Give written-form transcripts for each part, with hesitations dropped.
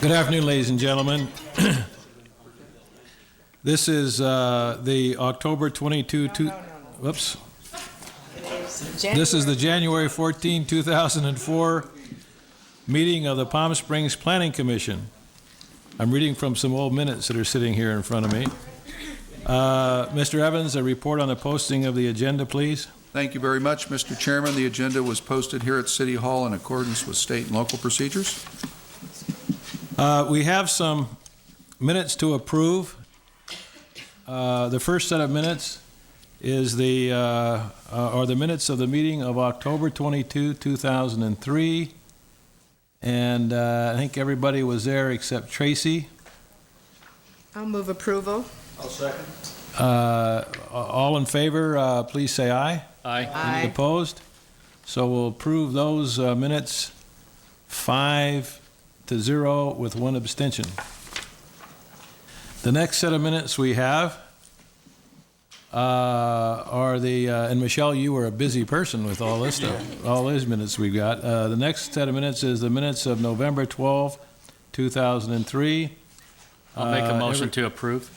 Good afternoon, ladies and gentlemen. This is the October 22, whoops. This is the January 14, 2004 meeting of the Palm Springs Planning Commission. I'm reading from some old minutes that are sitting here in front of me. Mr. Evans, a report on the posting of the agenda, please. Thank you very much, Mr. Chairman. The agenda was posted here at City Hall in accordance with state and local procedures. We have some minutes to approve. The first set of minutes is the minutes of the meeting of October 22, 2003. And I think everybody was there except Tracy. I'll move approval. I'll second. All in favor, please say aye. Aye. Aye. Any opposed? So we'll approve those minutes 5-0 with one abstention. The next set of minutes we have are the, and Michelle, you were a busy person with all this stuff, all these minutes we've got. The next set of minutes is the minutes of November 12, 2003. I'll make a motion to approve.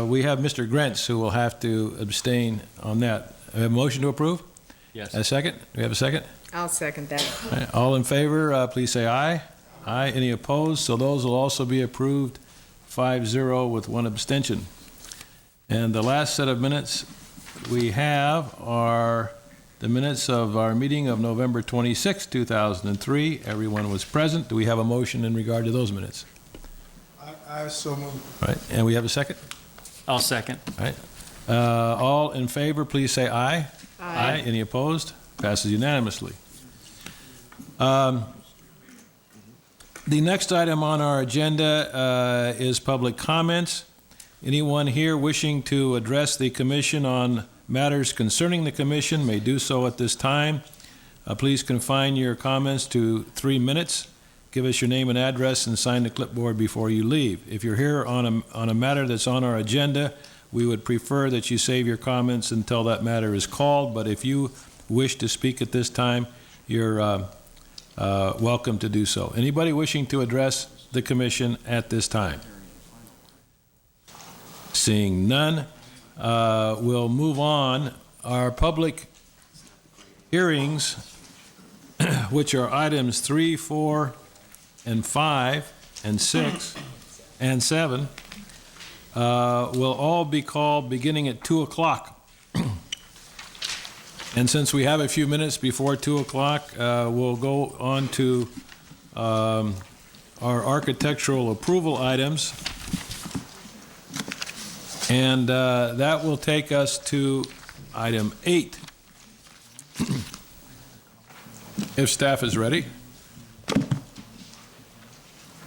We have Mr. Grentz who will have to abstain on that. We have a motion to approve? Yes. A second? Do we have a second? I'll second that. All right, all in favor, please say aye. Aye. Any opposed? So those will also be approved 5-0 with one abstention. And the last set of minutes we have are the minutes of our meeting of November 26, 2003. Everyone was present. Do we have a motion in regard to those minutes? I so move. All right, and we have a second? I'll second. All right. All in favor, please say aye. Aye. Any opposed? Passes unanimously. The next item on our agenda is public comments. Anyone here wishing to address the commission on matters concerning the commission may do so at this time. Please confine your comments to 3 minutes. Give us your name and address and sign the clipboard before you leave. If you're here on a matter that's on our agenda, we would prefer that you save your comments until that matter is called, but if you wish to speak at this time, you're welcome to do so. Anybody wishing to address the commission at this time? Seeing none, we'll move on. Our public hearings, which are items 3, 4, and 5, and 6, and 7, will all be called beginning at 2 o'clock. And since we have a few minutes before 2 o'clock, we'll go on to our architectural approval items. And that will take us to item 8. If staff is ready.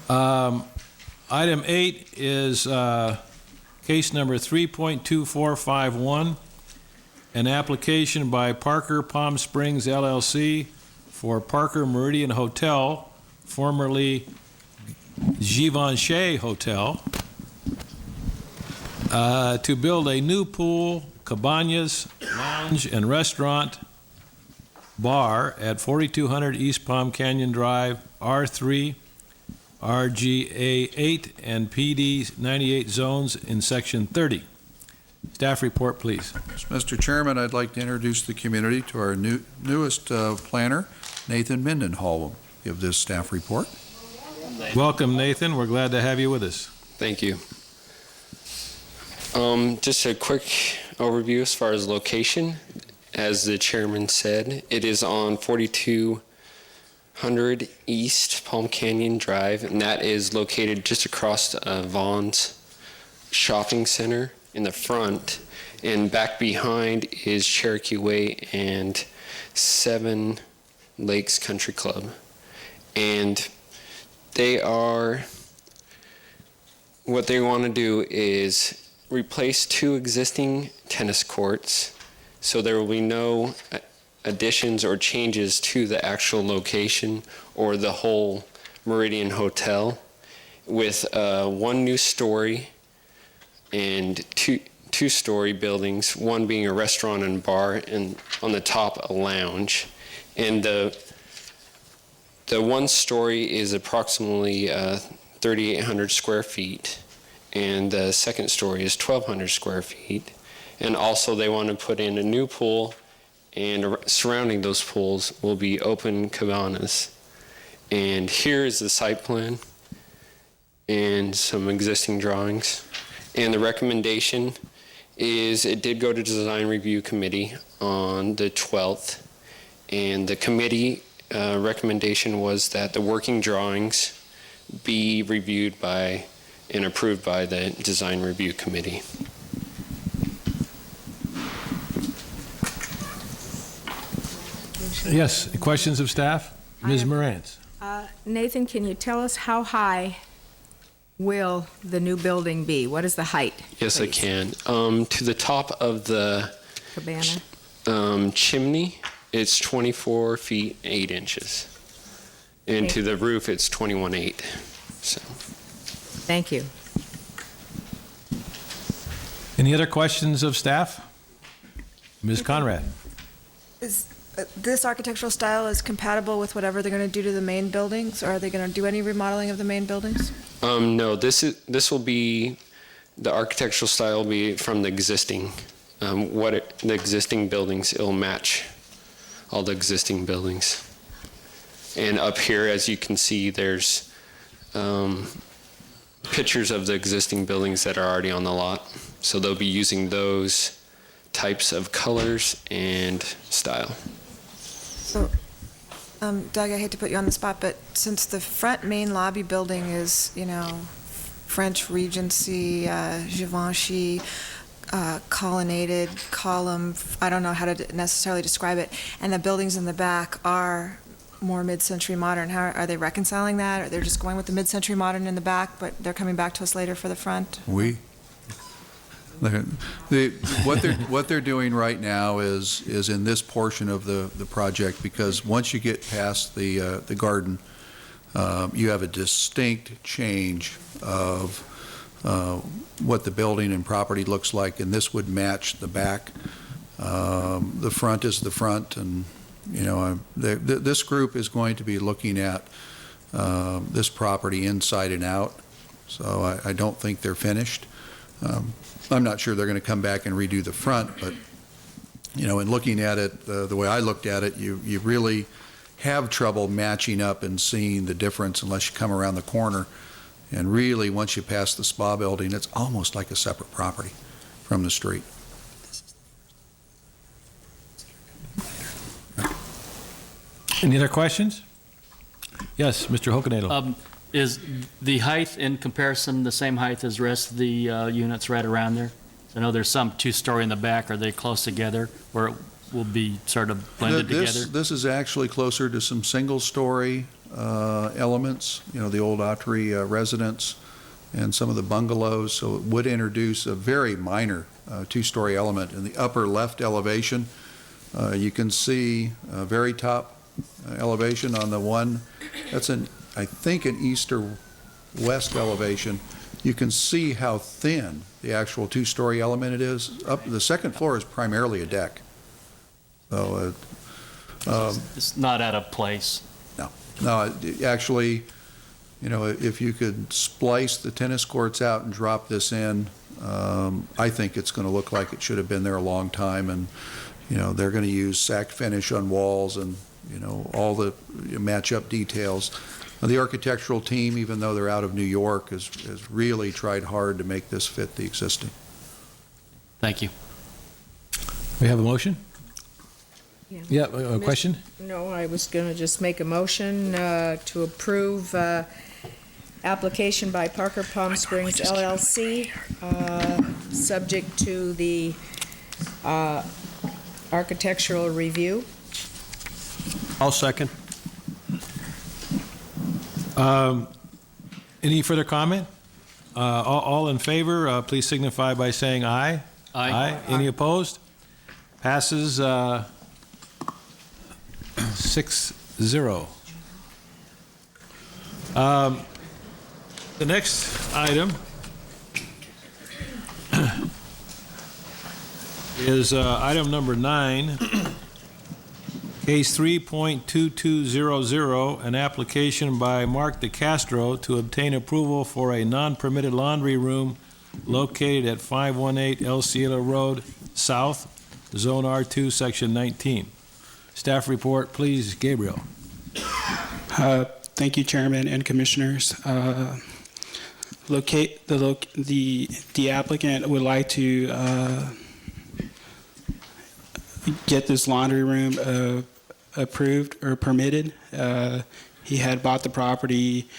Item 8 is case number 3.2451, an application by Parker Palm Springs LLC for Parker Meridian Hotel, formerly Givenchy Hotel, to build a new pool, cabanas, lounge, and restaurant bar at 4200 East Palm Canyon Drive, R3, RGA 8, and PD 98 zones in Section 30. Staff report, please. Mr. Chairman, I'd like to introduce the community to our newest planner, Nathan Mendenhall will give this staff report. Welcome, Nathan. We're glad to have you with us. Thank you. Just a quick overview as far as location. As the chairman said, it is on 4200 East Palm Canyon Drive, and that is located just across Vaughn's Shopping Center in the front, and back behind is Cherokee Way and Seven Lakes Country Club. And what they want to do is replace 2 existing tennis courts, so there will be no additions or changes to the actual location or the whole Meridian Hotel, with 1 new story and two-story buildings, one being a restaurant and bar, and on the top a lounge. And the 1 story is approximately 3,800 square feet, and the second story is 1,200 square feet. And also they want to put in a new pool, and surrounding those pools will be open cabanas. And here is the site plan and some existing drawings. And the recommendation is it did go to Design Review Committee on the 12th, and the committee recommendation was that the working drawings be reviewed by and approved by the Design Review Committee. Yes, questions of staff? Ms. Morantz? Nathan, can you tell us how high will the new building be? What is the height? Yes, I please? can. To the top of the Cabana? chimney, it's 24 feet 8 inches. And Okay. to the roof, it's 21.8. So. Thank you. Any other questions of staff? Ms. Conrad? Is this architectural style is compatible with whatever they're going to do to the main buildings, or are they going to do any remodeling of the main buildings? No, this will be, the architectural style will be from the existing, the existing buildings. It'll match all the existing buildings. And up here, as you can see, there's pictures of the existing buildings that are already on the lot. So they'll be using those types of colors and style. So, Doug, I hate to put you on the spot, but since the front main lobby building is, French Regency, Givenchy, colonnaded, column, I don't know how to necessarily describe it, and the buildings in the back are more mid-century modern, how are they reconciling that? Or they're just going with the mid-century modern in the back, but they're coming back to us later for the front? What they're doing right now is in this portion of the project, because once you get past the garden, you have a distinct change of what the building and property looks like, and this would match the back. The front is the front, and this group is going to be looking at this property inside and out, so I don't think they're finished. I'm not sure they're going to come back and redo the front, but, in looking at it, the way I looked at it, you really have trouble matching up and seeing the difference unless you come around the corner. And really, once you pass the spa building, it's almost like a separate property from the street. Any other questions? Yes, Mr. Hokenadel. Is the height in comparison the same height as the rest of the units right around there? I know there's some two-story in the back. Are they close together, or it will be sort of blended together? This is actually closer to some single-story elements, the old Autry residence and some of the bungalows, so it would introduce a very minor two-story element. In the upper left elevation, you can see a very top elevation on the one, that's I think an east or west elevation. You can see how thin the actual two-story element it is. Up the second floor is primarily a deck. So It's not out of place. no, actually, if you could splice the tennis courts out and drop this in, I think it's going to look like it should have been there a long time. And they're going to use sack finish on walls and all the match-up details. The architectural team, even though they're out of New York, has really tried hard to make this fit the existing. Thank you. We have a motion? Yeah. Yeah, a question? No, I was going to just make a motion to approve application by Parker Palm Springs LLC, subject to the architectural review. I'll second. Any further comment? All in favor, please signify by saying aye. Aye. Any opposed? Passes 6-0. The next item is item number 9. Case 3.2200, an application by Mark DeCastro to obtain approval for a non-permitted laundry room located at 518 El Cielo Road South, Zone R2, Section 19. Staff report, please, Gabriel. Thank you, Chairman and Commissioners. The applicant would like to get this laundry room approved or permitted. He had bought the property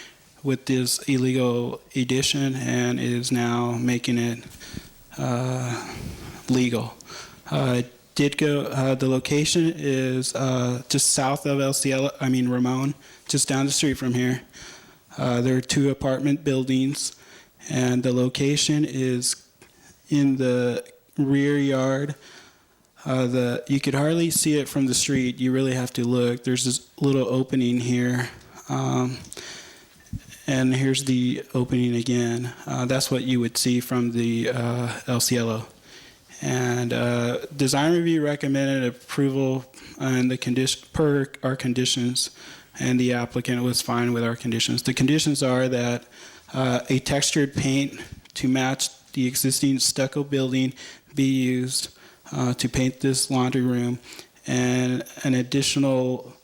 with this illegal addition and is now making it legal. The location is just south of Ramon, just down the street from here. There are 2 apartment buildings, and the location is in the rear yard. You could hardly see it from the street. You really have to look. There's this little opening here, and here's the opening again. That's what you would see from the El Cielo. And design review recommended approval and the condition per our conditions, and the applicant was fine with our conditions. The conditions are that a textured paint to match the existing stucco building be used to paint this laundry room, and an additional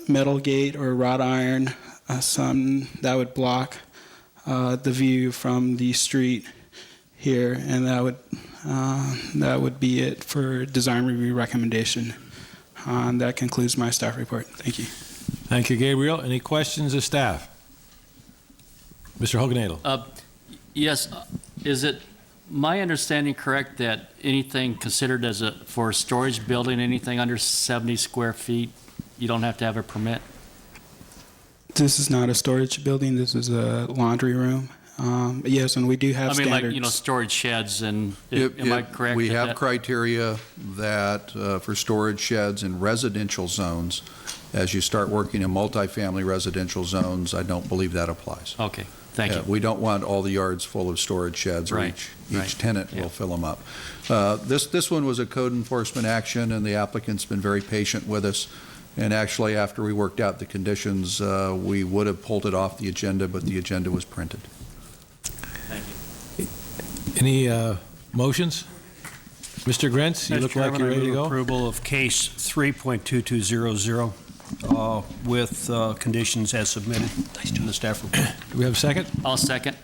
metal gate or wrought iron, something that would block the view from the street here, and that would be it for design review recommendation. That concludes my staff report. Thank you. Thank you, Gabriel. Any questions of staff? Mr. Hoganadel. Yes, is it my understanding correct that anything considered for a storage building, anything under 70 square feet, you don't have to have a permit? This is not a storage building. This is a laundry room. Yes, and we do have standards. Like, storage sheds, and am I correct? We have criteria that for storage sheds in residential zones. As you start working in multifamily residential zones, I don't believe that applies. Okay, thank you. We don't want all the yards full of storage sheds, or Right, each right. tenant will fill them up. This one was a code enforcement action, and the applicant's been very patient with us. And actually, after we worked out the conditions, we would have pulled it off the agenda, but the agenda was printed. Any motions? Mr. Grentz, you look like you're ready to go. Approval of case 3.2200 with conditions as submitted in the staff report. Do we have a second? I'll second.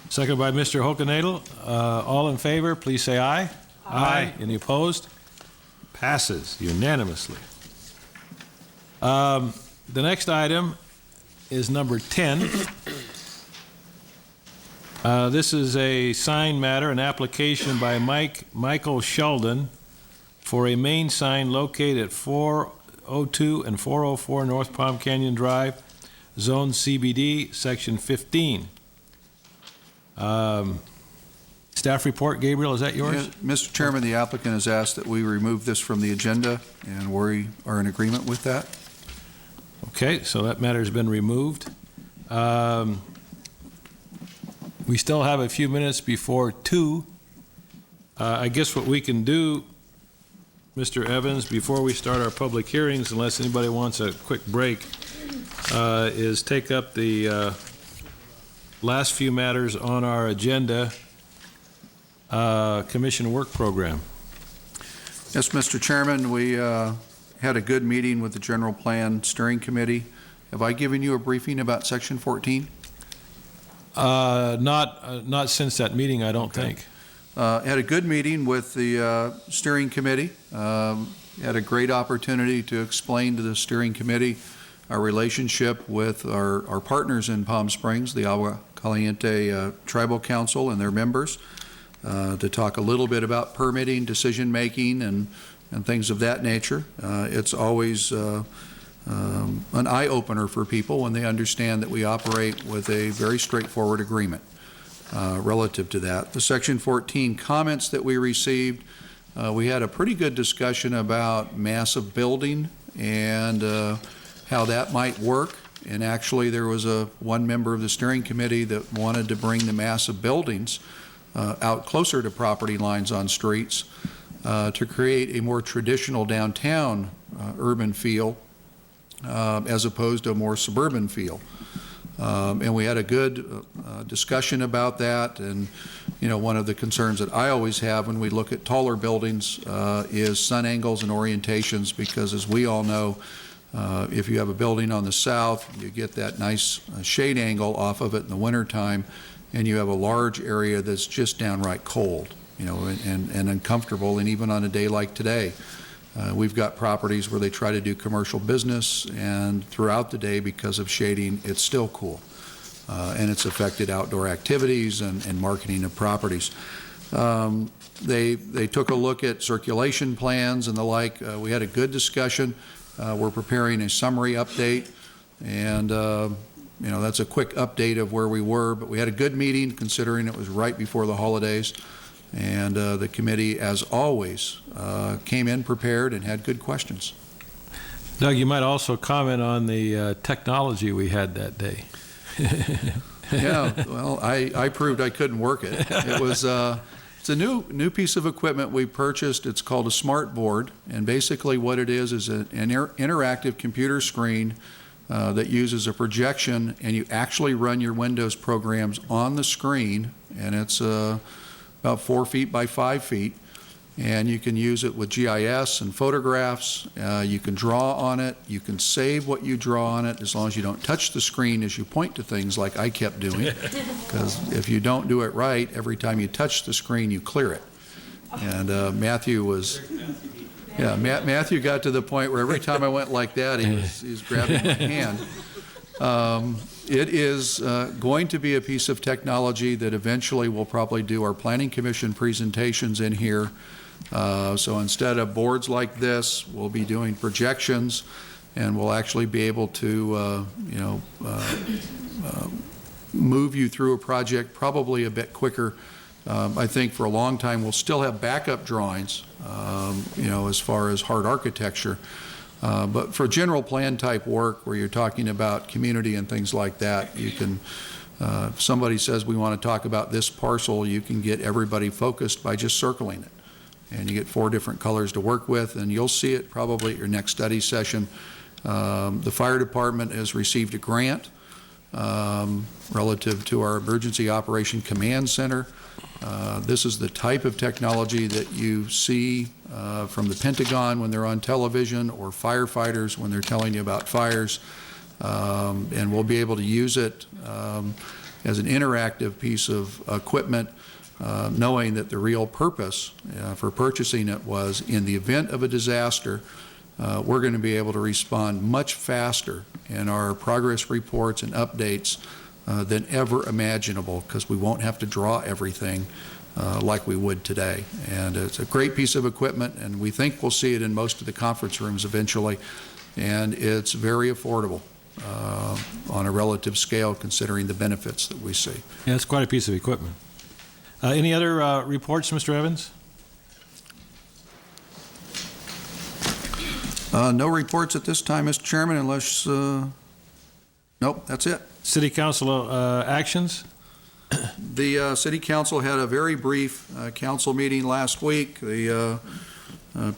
Second by Mr. Hoganadel. All in favor, please say aye. Aye. Any opposed? Passes unanimously. The next item is number 10. This is a sign matter, an application by Michael Sheldon for a main sign located at 402 and 404 North Palm Canyon Drive, Zone CBD, Section 15. Staff report, Gabriel, is that yours? Yeah, Mr. Chairman, the applicant has asked that we remove this from the agenda, and we are in agreement with that. Okay, so that matter's been removed. We still have a few minutes before 2. I guess what we can do, Mr. Evans, before we start our public hearings, unless anybody wants a quick break, is take up the last few matters on our agenda, Commission Work Program. Yes, Mr. Chairman, we had a good meeting with the General Plan Steering Committee. Have I given you a briefing about Section 14? Not since that meeting, I don't think. Had a good meeting with the steering committee. Had a great opportunity to explain to the steering committee our relationship with our partners in Palm Springs, the Agua Caliente Tribal Council and their members, to talk a little bit about permitting, decision-making, and things of that nature. It's always an eye-opener for people when they understand that we operate with a very straightforward agreement relative to that. The Section 14 comments that we received, we had a pretty good discussion about massive building and how that might work. And actually, there was one member of the steering committee that wanted to bring the massive buildings out closer to property lines on streets to create a more traditional downtown urban feel as opposed to a more suburban feel. And we had a good discussion about that. And, you know, one of the concerns that I always have when we look at taller buildings is sun angles and orientations, because as we all know, if you have a building on the south, you get that nice shade angle off of it in the wintertime, and you have a large area that's just downright cold, you know, and uncomfortable. And even on a day like today, we've got properties where they try to do commercial business, and throughout the day, because of shading, it's still cool. And it's affected outdoor activities and marketing of properties. They took a look at circulation plans and the like. We had a good discussion. We're preparing a summary update, and you know, that's a quick update of where we were, but we had a good meeting considering it was right before the holidays. And the committee, as always, came in prepared and had good questions. Doug, you might also comment on the technology we had that day. Yeah, well, I proved I couldn't work it. It was it's a new piece of equipment we purchased. It's called a smart board, and basically what it is an interactive computer screen that uses a projection, and you actually run your Windows programs on the screen, and it's about 4 feet by 5 feet, and you can use it with GIS and photographs. You can draw on it. You can save what you draw on it as long as you don't touch the screen as you point to things, like I kept doing, because if you don't do it right, every time you touch the screen, you clear it. And Matthew was, yeah, Matthew got to the point where every time I went like that, he was grabbing my hand. It is going to be a piece of technology that eventually we'll probably do our Planning Commission presentations in here. So instead of boards like this, we'll be doing projections, and we'll actually be able to, move you through a project probably a bit quicker. I think for a long time we'll still have backup drawings, as far as hard architecture. But for general plan type work where you're talking about community and things like that, you can, if somebody says we want to talk about this parcel, you can get everybody focused by just circling it. And you get 4 different colors to work with, and you'll see it probably at your next study session. The fire department has received a grant relative to our Emergency Operation Command Center. This is the type of technology that you see from the Pentagon when they're on television, or firefighters when they're telling you about fires. And we'll be able to use it as an interactive piece of equipment, knowing that the real purpose for purchasing it was, in the event of a disaster, we're going to be able to respond much faster in our progress reports and updates than ever imaginable, because we won't have to draw everything like we would today. And it's a great piece of equipment, and we think we'll see it in most of the conference rooms eventually, and it's very affordable on a relative scale considering the benefits that we see. Yeah, it's quite a piece of equipment. Any other reports, Mr. Evans? No reports at this time, Mr. Chairman, unless, nope, that's it. City Council actions? The City Council had a very brief council meeting last week. The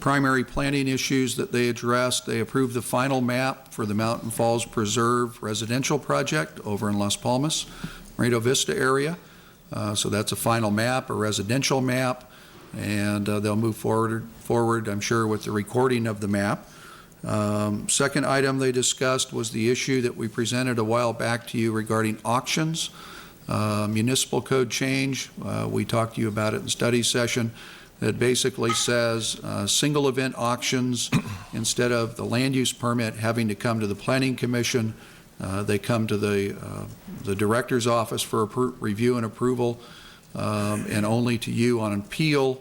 primary planning issues that they addressed, they approved the final map for the Mountain Falls Preserve residential project over in Las Palmas, Moreno Vista area. So that's a final map, a residential map, and they'll move forward, I'm sure, with the recording of the map. Second item they discussed was the issue that we presented a while back to you regarding auctions. Municipal code change, we talked to you about it in study session, that basically says single event auctions, instead of the land use permit having to come to the Planning Commission, they come to the director's office for review and approval, and only to you on appeal.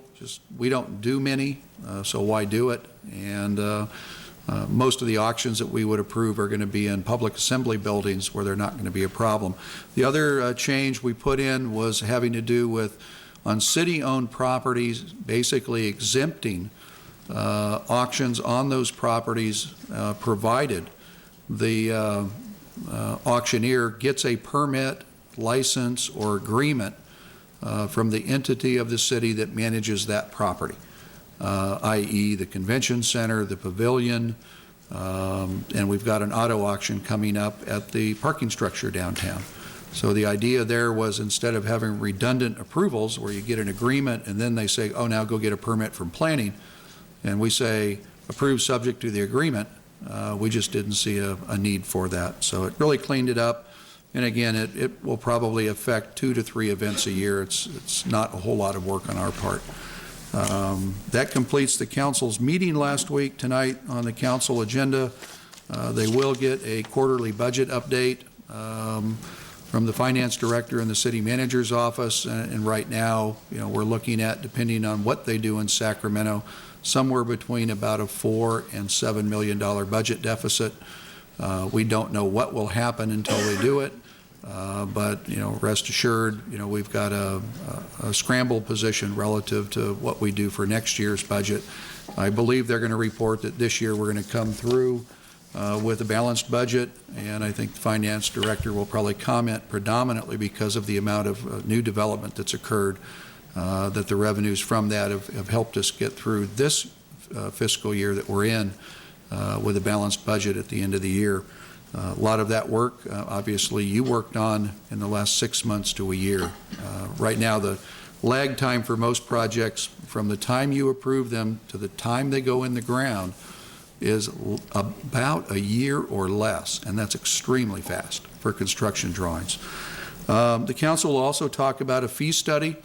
We don't do many, so why do it? And most of the auctions that we would approve are going to be in public assembly buildings where they're not going to be a problem. The other change we put in was having to do with, on city-owned properties, basically exempting auctions on those properties, provided the auctioneer gets a permit, license, or agreement from the entity of the city that manages that property. i.e. the convention center, the pavilion, and we've got an auto auction coming up at the parking structure downtown. So the idea there was, instead of having redundant approvals where you get an agreement and then they say, oh, now go get a permit from planning, and we say, approved subject to the agreement, we just didn't see a need for that. So it really cleaned it up. And again, it will probably affect 2 to 3 events a year. It's not a whole lot of work on our part. That completes the council's meeting last week. Tonight on the council agenda, they will get a quarterly budget update from the finance director in the city manager's office. And right now, we're looking at, depending on what they do in Sacramento, somewhere between about a $4 and $7 million budget deficit. We don't know what will happen until they do it. But rest assured, we've got a scramble position relative to what we do for next year's budget. I believe they're going to report that this year we're going to come through with a balanced budget, and I think the finance director will probably comment predominantly because of the amount of new development that's occurred, that the revenues from that have helped us get through this fiscal year that we're in with a balanced budget at the end of the year. A lot of that work, obviously, you worked on in the last 6 months to a year. Right now, the lag time for most projects, from the time you approve them to the time they go in the ground, is about a year or less, and that's extremely fast for construction drawings. The council will also talk about a fee study.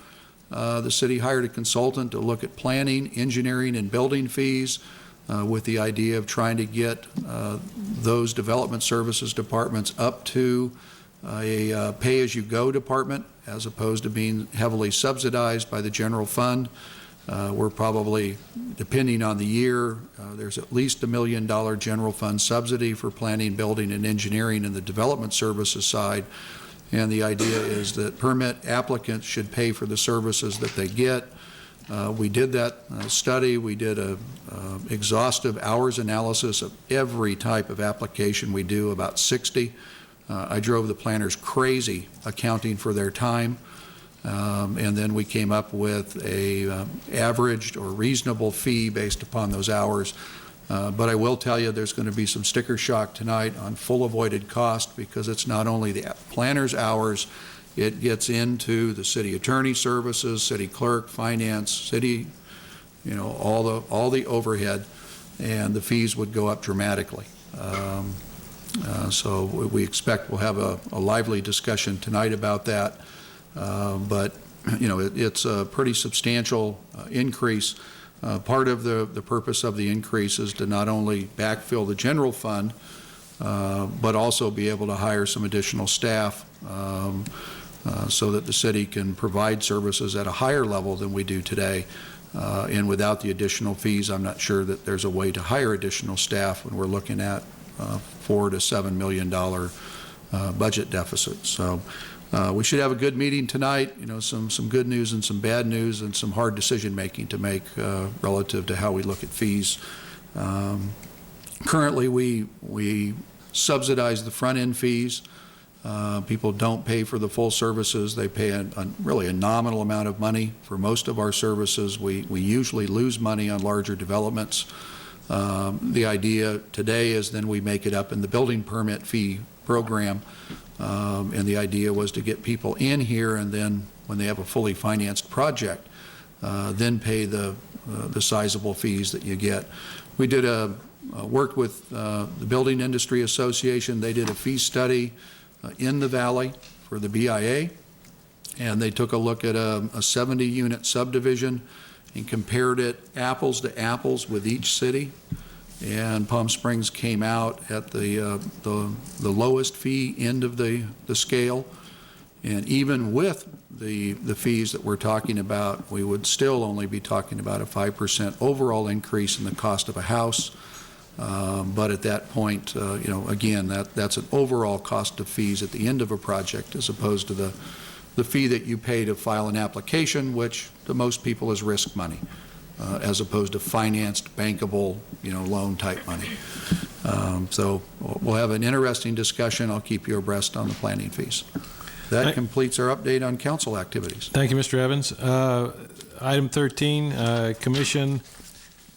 The city hired a consultant to look at planning, engineering, and building fees, with the idea of trying to get those development services departments up to a pay-as-you-go department, as opposed to being heavily subsidized by the general fund. We're probably, depending on the year, there's at least $1 million general fund subsidy for planning, building, and engineering in the development services side. And the idea is that permit applicants should pay for the services that they get. We did that study. We did a exhaustive hours analysis of every type of application we do, about 60. I drove the planners crazy accounting for their time. And then we came up with a averaged or reasonable fee based upon those hours. But I will tell you, there's going to be some sticker shock tonight on full avoided cost, because it's not only the planner's hours, it gets into the city attorney services, city clerk, finance, city, all the overhead, and the fees would go up dramatically. So we expect we'll have a lively discussion tonight about that. But it's a pretty substantial increase. Part of the purpose of the increase is to not only backfill the general fund, but also be able to hire some additional staff so that the city can provide services at a higher level than we do today. And without the additional fees, I'm not sure that there's a way to hire additional staff when we're looking at $4 to $7 million budget deficit. So we should have a good meeting tonight. Some good news and some bad news, and some hard decision making to make relative to how we look at fees. Currently, we subsidize the front end fees. People don't pay for the full services. They pay really a nominal amount of money for most of our services. We usually lose money on larger developments. The idea today is then we make it up in the building permit fee program. And the idea was to get people in here, and then when they have a fully financed project, then pay the sizable fees that you get. We did worked with the Building Industry Association. They did a fee study in the valley for the BIA, and they took a look at a 70-unit subdivision and compared it apples to apples with each city. And Palm Springs came out at the lowest fee end of the scale. And even with the fees that we're talking about, we would still only be talking about a 5% overall increase in the cost of a house. But at that point, again, that's an overall cost of fees at the end of a project, as opposed to the fee that you pay to file an application, which to most people is risk money, as opposed to financed, bankable, loan type money. So we'll have an interesting discussion. I'll keep you abreast on the planning fees. That completes our update on council activities. Thank you, Mr. Evans. Item 13, Commission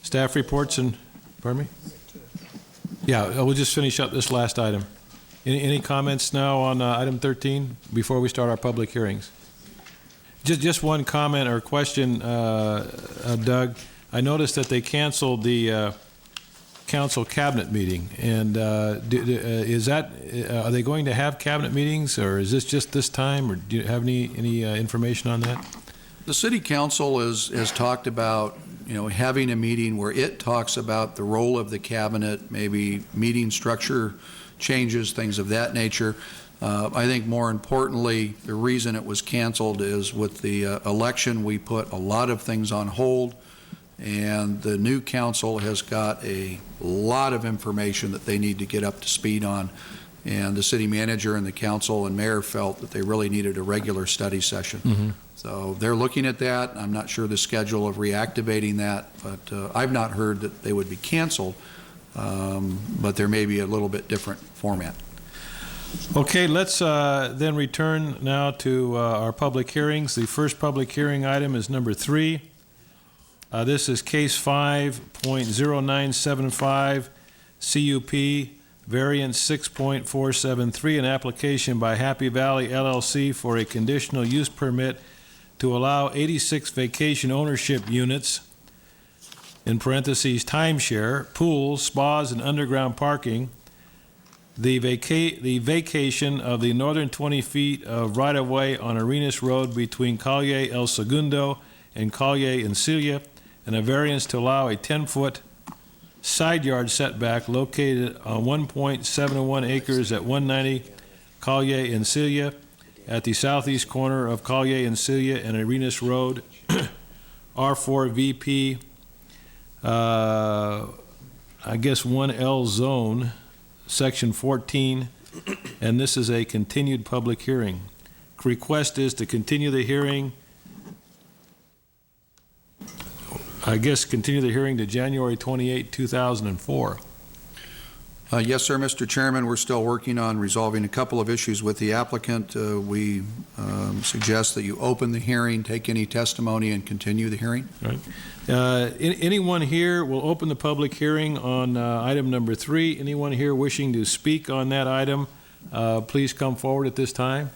Staff reports and, pardon me? Yeah, we'll just finish up this last item. Any comments now on item 13 before we start our public hearings? Just one comment or question, Doug. I noticed that they canceled the council cabinet meeting, and is that, are they going to have cabinet meetings, or is this just this time, or do you have any information on that? The city council has talked about, having a meeting where it talks about the role of the cabinet, maybe meeting structure changes, things of that nature. I think more importantly, the reason it was canceled is with the election, we put a lot of things on hold, and the new council has got a lot of information that they need to get up to speed on. And the city manager and the council and mayor felt that they really needed a regular study session. Mm-hmm. So they're looking at that. I'm not sure the schedule of reactivating that, but I've not heard that they would be canceled, but there may be a little bit different format. Okay, let's then return now to our public hearings. The first public hearing item is number 3. This is case 5.0975 CUP variance 6.473, an application by Happy Valley LLC for a conditional use permit to allow 86 vacation ownership units, in parentheses timeshare, pools, spas, and underground parking, the vacation of the northern 20 feet of right-of-way on Arenas Road between Calle El Segundo and Calle Encilia, and a variance to allow a 10-foot side yard setback located on 1.71 acres at 190 Calle Encilia at the southeast corner of Calle Encilia and Arenas Road, R4 VP, I guess 1L zone, Section 14, and this is a continued public hearing. Request is to continue the hearing, continue the hearing to January 28, 2004. Yes, sir, Mr. Chairman, we're still working on resolving a couple of issues with the applicant. We suggest that you open the hearing, take any testimony, and continue the hearing. Right. Anyone here will open the public hearing on item number 3. Anyone here wishing to speak on that item, please come forward at this time.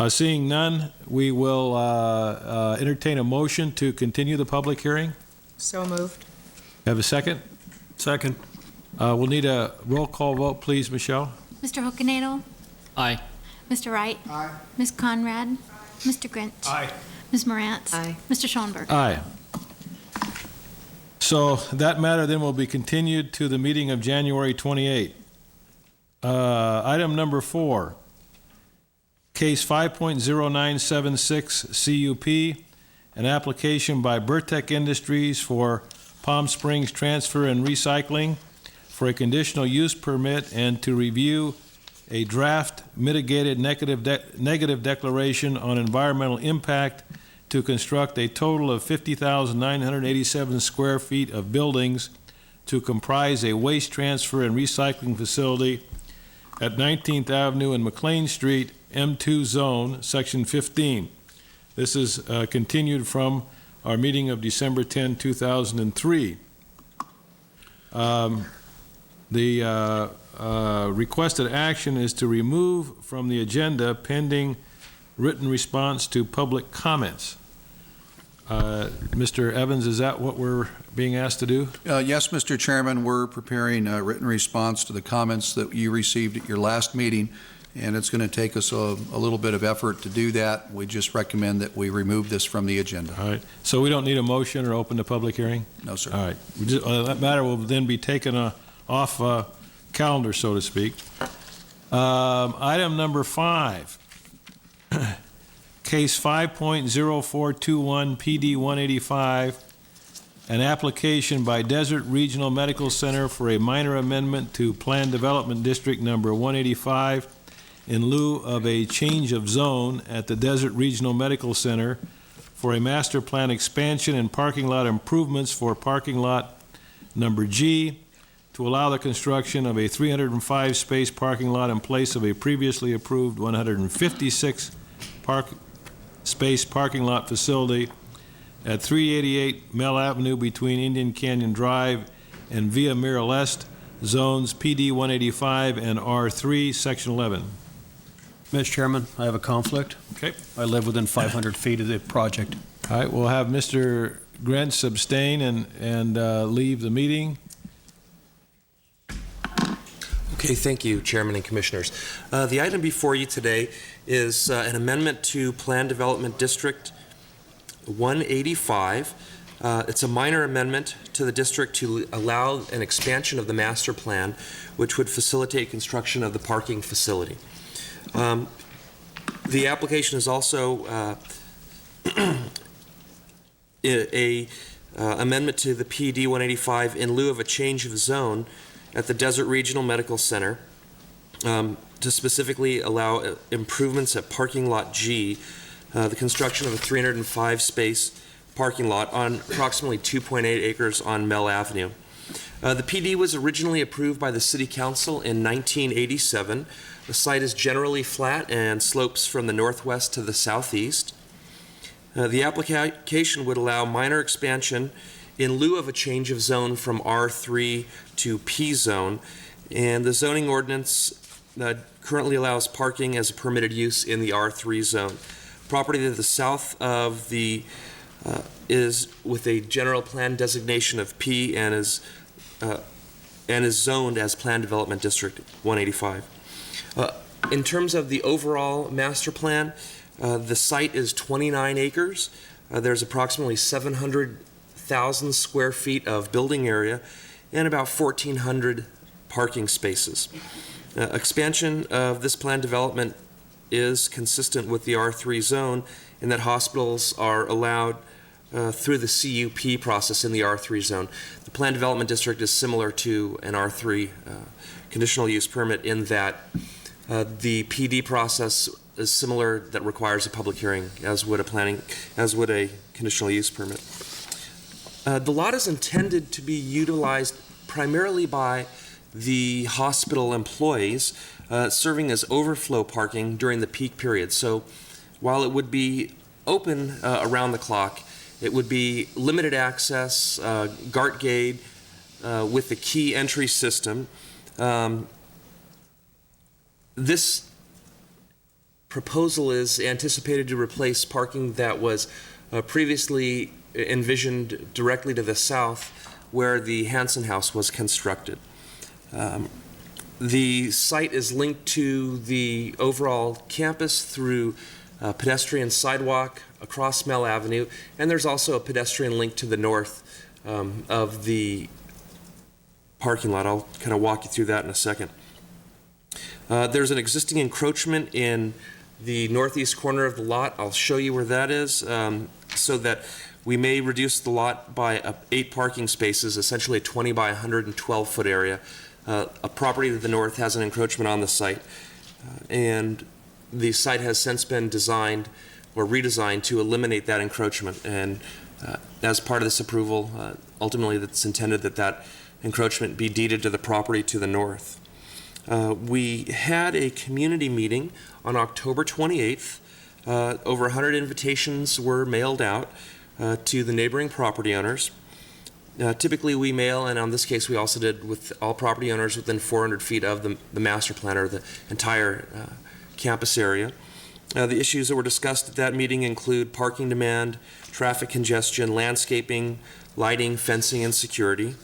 Seeing none, we will entertain a motion to continue the public hearing. So moved. Have a second? Second. We'll need a roll call vote, please, Michelle. Mr. Hokanado? Aye. Mr. Wright? Aye. Ms. Conrad? Mr. Grinch? Aye. Ms. Morantz? Aye. Mr. Schoenberg? Aye. So that matter then will be continued to the meeting of January 28. Item number 4, case 5.0976 CUP, an application by Burtech Industries for Palm Springs Transfer and Recycling for a conditional use permit and to review a draft mitigated negative declaration on environmental impact to construct a total of 50,987 square feet of buildings to comprise a waste transfer and recycling facility at 19th Avenue and McLean Street, M2 Zone, Section 15. This is continued from our meeting of December 10, 2003. The requested action is to remove from the agenda pending written response to public comments. Mr. Evans, is that what we're being asked to do? Yes, Mr. Chairman, we're preparing a written response to the comments that you received at your last meeting, and it's going to take us a little bit of effort to do that. We just recommend that we remove this from the agenda. All right. So we don't need a motion or open the public hearing? No, sir. All right. That matter will then be taken off calendar, so to speak. Item number 5, case 5.0421 PD 185, an application by Desert Regional Medical Center for a minor amendment to Plan Development District number 185 in lieu of a change of zone at the Desert Regional Medical Center for a master plan expansion and parking lot improvements for parking lot number G to allow the construction of a 305-space parking lot in place of a previously approved 156-space parking lot facility at 388 Mel Avenue between Indian Canyon Drive and Via Miraleste, zones PD 185 and R3, Section 11. Mr. Chairman, I have a conflict. Okay. I live within 500 feet of the project. All right, we'll have Mr. Grentz abstain and leave the meeting. Okay, thank you, Chairman and Commissioners. The item before you today is an amendment to Plan Development District 185. It's a minor amendment to the district to allow an expansion of the master plan, which would facilitate construction of the parking facility. The application is also a amendment to the PD 185 in lieu of a change of zone at the Desert Regional Medical Center to specifically allow improvements at parking lot G, the construction of a 305-space parking lot on approximately 2.8 acres on Mel Avenue. The PD was originally approved by the City Council in 1987. The site is generally flat and slopes from the northwest to the southeast. The application would allow minor expansion in lieu of a change of zone from R3 to P zone, and the zoning ordinance currently allows parking as a permitted use in the R3 zone. Property to the south of the is with a general plan designation of P and is zoned as Plan Development District 185. In terms of the overall master plan, the site is 29 acres. There's approximately 700,000 square feet of building area and about 1,400 parking spaces. Expansion of this planned development is consistent with the R3 zone in that hospitals are allowed through the CUP process in the R3 zone. The planned development district is similar to an R3 conditional use permit in that the PD process is similar, that requires a public hearing, as would a conditional use permit. The lot is intended to be utilized primarily by the hospital employees, serving as overflow parking during the peak period. So while it would be open around the clock, it would be limited access, GART gate with the key entry system. This proposal is anticipated to replace parking that was previously envisioned directly to the south where the Hanson House was constructed. The site is linked to the overall campus through a pedestrian sidewalk across Mel Avenue, and there's also a pedestrian link to the north of the parking lot. I'll kind of walk you through that in a second. There's an existing encroachment in the northeast corner of the lot. I'll show you where that is, so that we may reduce the lot by 8 parking spaces, essentially a 20 by 112 foot area. A property to the north has an encroachment on the site, and the site has since been designed or redesigned to eliminate that encroachment. And as part of this approval, ultimately it's intended that that encroachment be deeded to the property to the north. We had a community meeting on October 28th. Over 100 invitations were mailed out to the neighboring property owners. Typically we mail, and on this case we also did with all property owners within 400 feet of the master plan or the entire campus area. The issues that were discussed at that meeting include parking demand, traffic congestion, landscaping, lighting, fencing, and security.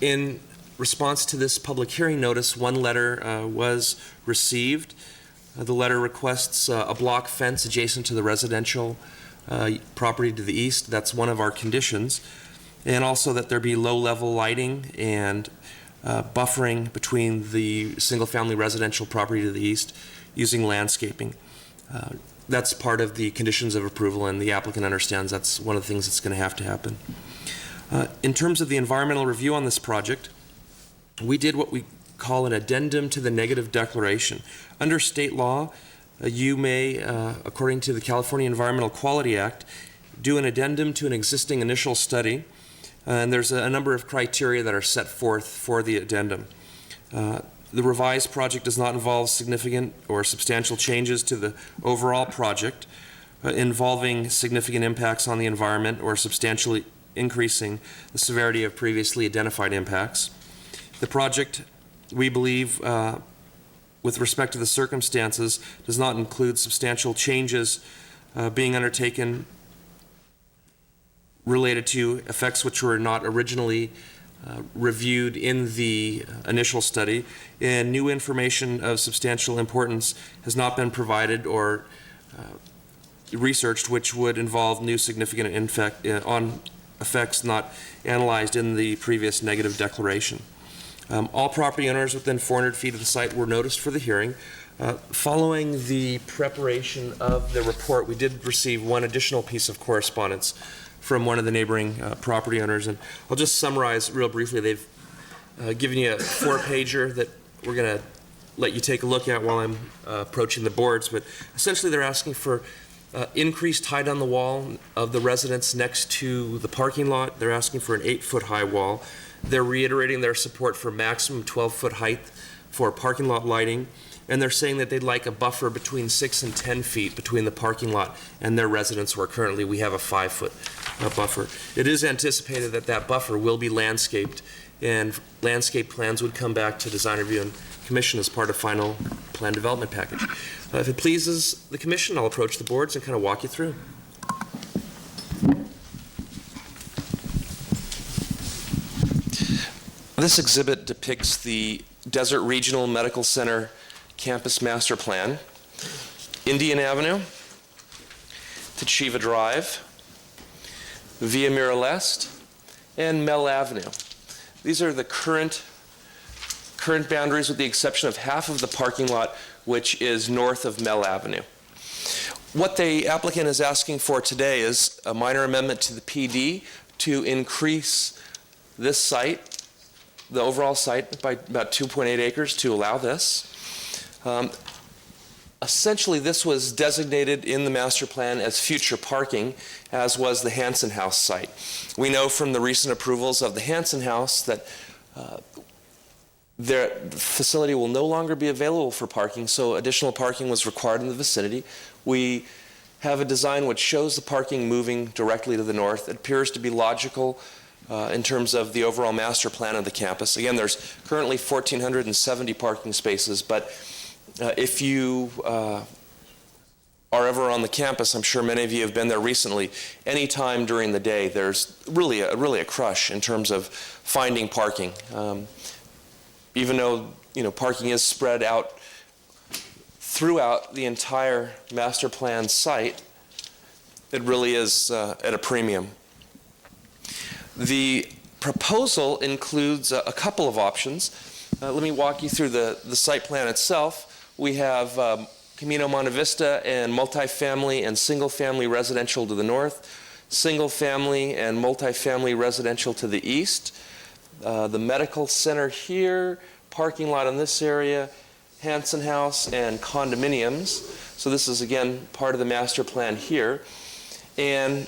In response to this public hearing notice, one letter was received. The letter requests a block fence adjacent to the residential property to the east. That's one of our conditions. And also that there be low-level lighting and buffering between the single-family residential property to the east using landscaping. That's part of the conditions of approval, and the applicant understands that's one of the things that's going to happen. In terms of the environmental review on this project, we did what we call an addendum to the negative declaration. Under state law, you may, according to the California Environmental Quality Act, do an addendum to an existing initial study, and there's a number of criteria that are set forth for the addendum. The revised project does not involve significant or substantial changes to the overall project. involving significant impacts on the environment or substantially increasing the severity of previously identified impacts. The project, we believe, with respect to the circumstances, does not include substantial changes being undertaken related to effects which were not originally reviewed in the initial study, and new information of substantial importance has not been provided or researched, which would involve new significant effects not analyzed in the previous negative declaration. All property owners within 400 feet of the site were noticed for the hearing. Following the preparation of the report, we did receive one additional piece of correspondence from one of the neighboring property owners, and I'll just summarize real briefly. They've given you a 4-pager that we're going to let you take a look at while I'm approaching the boards, but essentially they're asking for increased height on the wall of the residence next to the parking lot. They're asking for an 8-foot high wall. They're reiterating their support for maximum 12-foot height for parking lot lighting, and they're saying that they'd like a buffer between 6 and 10 feet between the parking lot and their residence, where currently we have a 5-foot buffer. It is anticipated that that buffer will be landscaped, and landscape plans would come back to Design Review and Commission as part of final plan development package. If it pleases the Commission, I'll approach the boards and kind of walk you through. This exhibit depicts the Desert Regional Medical Center Campus Master Plan, Indian Avenue, Tachiva Drive, Via Miraleste, and Mel Avenue. These are the current boundaries, with the exception of half of the parking lot, which is north of Mel Avenue. What the applicant is asking for today is a minor amendment to the PD to increase this site, the overall site, by about 2.8 acres to allow this. Essentially, this was designated in the master plan as future parking, as was the Hanson House site. We know from the recent approvals of the Hanson House that their facility will no longer be available for parking, so additional parking was required in the vicinity. We have a design which shows the parking moving directly to the north. It appears to be logical in terms of the overall master plan of the campus. Again, there's currently 1,470 parking spaces, but if you are ever on the campus, I'm sure many of you have been there recently, any time during the day, there's really a crush in terms of finding parking. Even though parking is spread out throughout the entire master plan site, it really is at a premium. The proposal includes a couple of options. Let me walk you through the site plan itself. We have Camino Monte Vista and multifamily and single-family residential to the north, single-family and multifamily residential to the east, the medical center here, parking lot in this area, Hanson House, and condominiums. So this is, again, part of the master plan here. And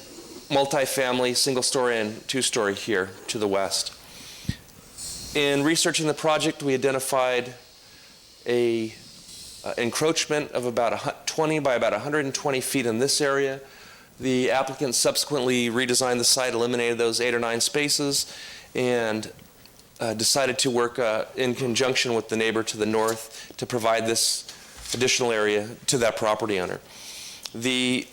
multifamily, single-story and two-story here to the west. In researching the project, we identified a encroachment of about 20 by about 120 feet in this area. The applicant subsequently redesigned the site, eliminated those 8 or 9 spaces, and decided to work in conjunction with the neighbor to the north to provide this additional area to that property owner. The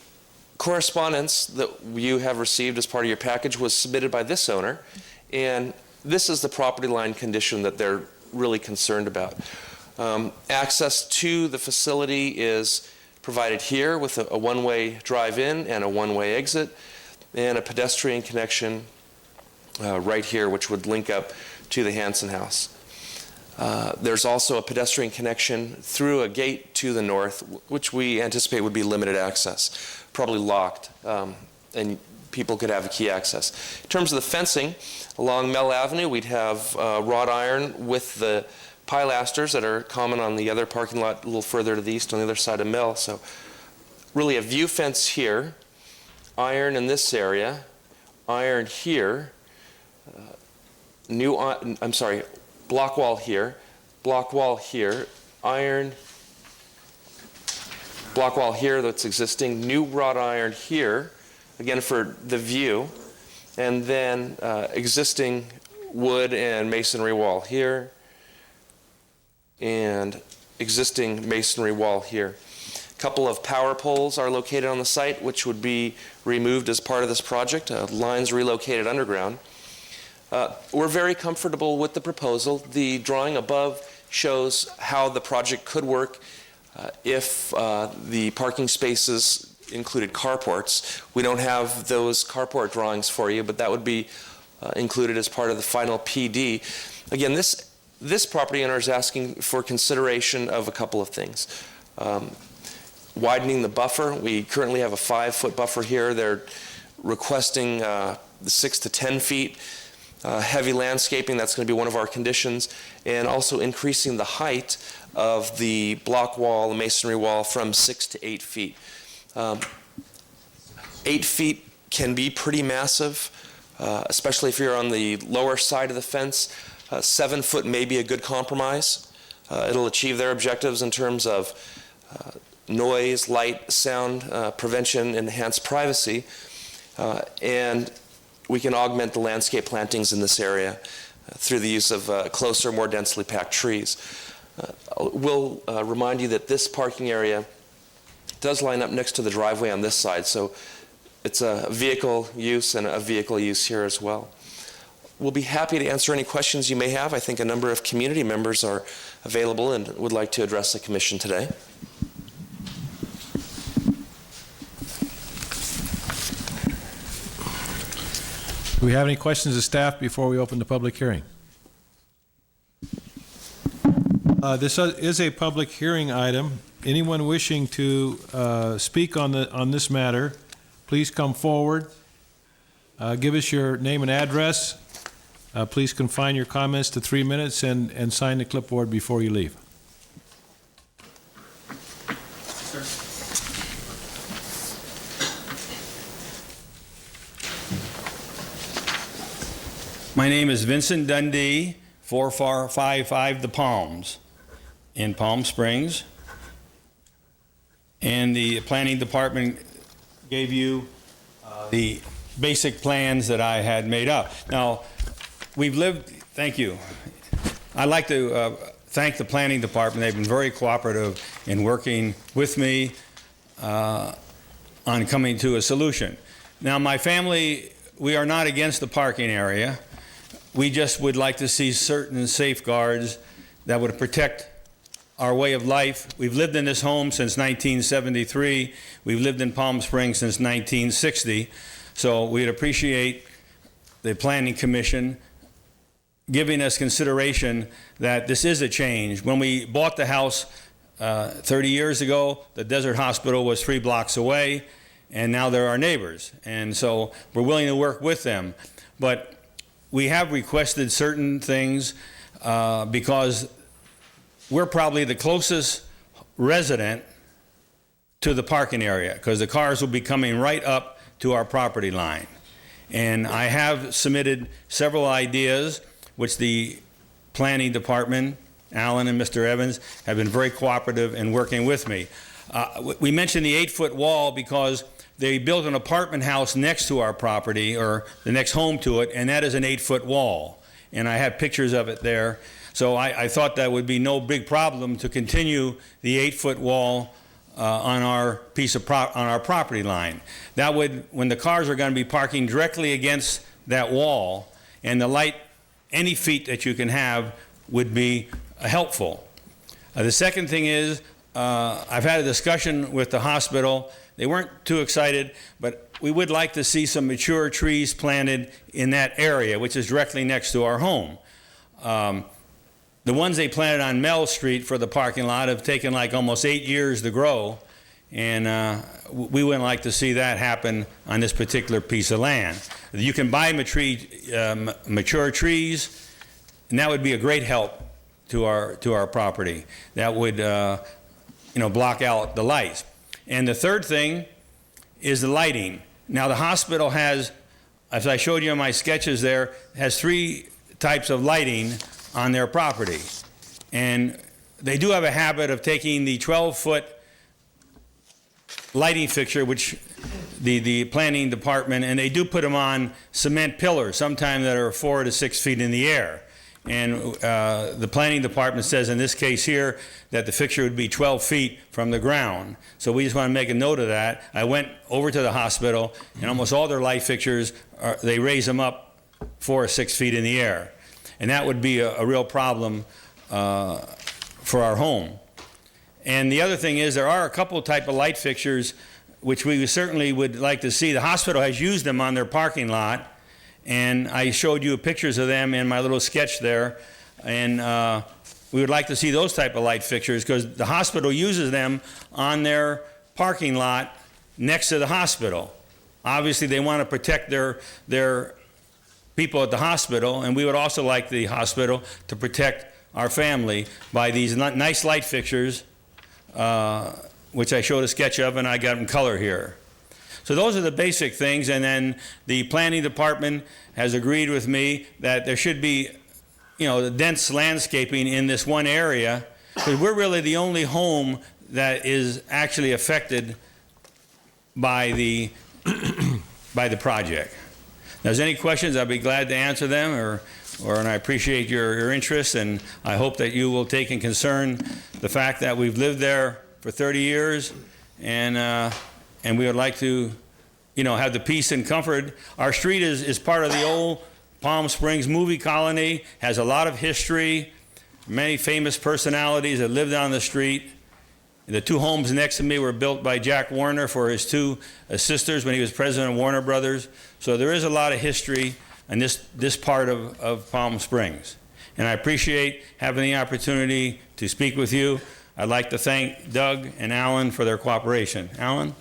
correspondence that you have received as part of your package was submitted by this owner, and this is the property line condition that they're really concerned about. Access to the facility is provided here with a one-way drive-in and a one-way exit, and a pedestrian connection right here, which would link up to the Hanson House. There's also a pedestrian connection through a gate to the north, which we anticipate would be limited access, probably locked, and people could have key access. In terms of the fencing, along Mel Avenue, we'd have wrought iron with the pilasters that are common on the other parking lot a little further to the east on the other side of Mel. So really a view fence here, iron in this area, iron here, block wall here, iron block wall here that's existing, new wrought iron here, again for the view, and then existing wood and masonry wall here, and existing masonry wall here. A couple of power poles are located on the site, which would be removed as part of this project. Lines relocated underground. We're very comfortable with the proposal. The drawing above shows how the project could work if the parking spaces included carports. We don't have those carport drawings for you, but that would be included as part of the final PD. Again, this property owner is asking for consideration of a couple of things. Widening the buffer. We currently have a 5-foot buffer here. They're requesting 6 to 10 feet. Heavy landscaping, that's going to be one of our conditions, and also increasing the height of the block wall, the masonry wall, from 6 to 8 feet. 8 feet can be pretty massive, especially if you're on the lower side of the fence. 7 foot may be a good compromise. It'll achieve their objectives in terms of noise, light, sound prevention, enhanced privacy, and we can augment the landscape plantings in this area through the use of closer, more densely packed trees. We'll remind you that this parking area does line up next to the driveway on this side, so it's a vehicle use and a vehicle use here as well. We'll be happy to answer any questions you may have. I think a number of community members are available and would like to address the commission today. Do we have any questions of staff before we open the public hearing? This is a public hearing item. Anyone wishing to speak on this matter, please come forward. Give us your name and address. Please confine your comments to 3 minutes and sign the clipboard before you leave. My name is Vincent Dundee, 4455 The Palms in Palm Springs. And the planning department gave you the basic plans that I had made up. Now, thank you. I'd like to thank the planning department. They've been very cooperative in working with me on coming to a solution. Now, my family, we are not against the parking area. We just would like to see certain safeguards that would protect our way of life. We've lived in this home since 1973. We've lived in Palm Springs since 1960. So we'd appreciate the Planning Commission giving us consideration that this is a change. When we bought the house 30 years ago, the Desert Hospital was 3 blocks away, and now they're our neighbors. And so we're willing to work with them. But we have requested certain things because we're probably the closest resident to the parking area, because the cars will be coming right up to our property line. And I have submitted several ideas, which the planning department, Alan and Mr. Evans, have been very cooperative in working with me. We mentioned the 8-foot wall because they built an apartment house next to our property, or the next home to it, and that is an 8-foot wall. And I have pictures of it there. So I thought that would be no big problem to continue the 8-foot wall on our on our property line. That would, when the cars are going to be parking directly against that wall, and the light, any feet that you can have would be helpful. The second thing is, I've had a discussion with the hospital. They weren't too excited, but we would like to see some mature trees planted in that area, which is directly next to our home. The ones they planted on Mell Street for the parking lot have taken like almost 8 years to grow, and we wouldn't like to see that happen on this particular piece of land. You can buy mature trees, and that would be a great help to our property. That would block out the lights. And the third thing is the lighting. Now, the hospital has, as I showed you in my sketches there, has 3 types of lighting on their property. And they do have a habit of taking the 12-foot lighting fixture, which the planning department, and they do put them on cement pillars, sometimes that are 4 to 6 feet in the air. And the planning department says in this case here that the fixture would be 12 feet from the ground. So we just want to make a note of that. I went over to the hospital, and almost all their light fixtures, they raise them up 4 or 6 feet in the air. And that would be a real problem for our home. And the other thing is there are a couple type of light fixtures which we certainly would like to see. The hospital has used them on their parking lot, and I showed you pictures of them in my little sketch there. And we would like to see those type of light fixtures because the hospital uses them on their parking lot next to the hospital. Obviously, they want to protect their people at the hospital, and we would also like the hospital to protect our family by these nice light fixtures, which I showed a sketch of, and I got in color here. So those are the basic things, and then the planning department has agreed with me that there should be, the dense landscaping in this one area, because we're really the only home that is actually affected by the project. Now, if there's any questions, I'd be glad to answer them, and I appreciate your interest, and I hope that you will take in concern the fact that we've lived there for 30 years, and we would like to, have the peace and comfort. Our street is part of the old Palm Springs movie colony, has a lot of history, many famous personalities that lived on the street. The 2 homes next to me were built by Jack Warner for his 2 sisters when he was president of Warner Brothers. So there is a lot of history in this part of Palm Springs. And I appreciate having the opportunity to speak with you. I'd like to thank Doug and Alan for their cooperation. Alan?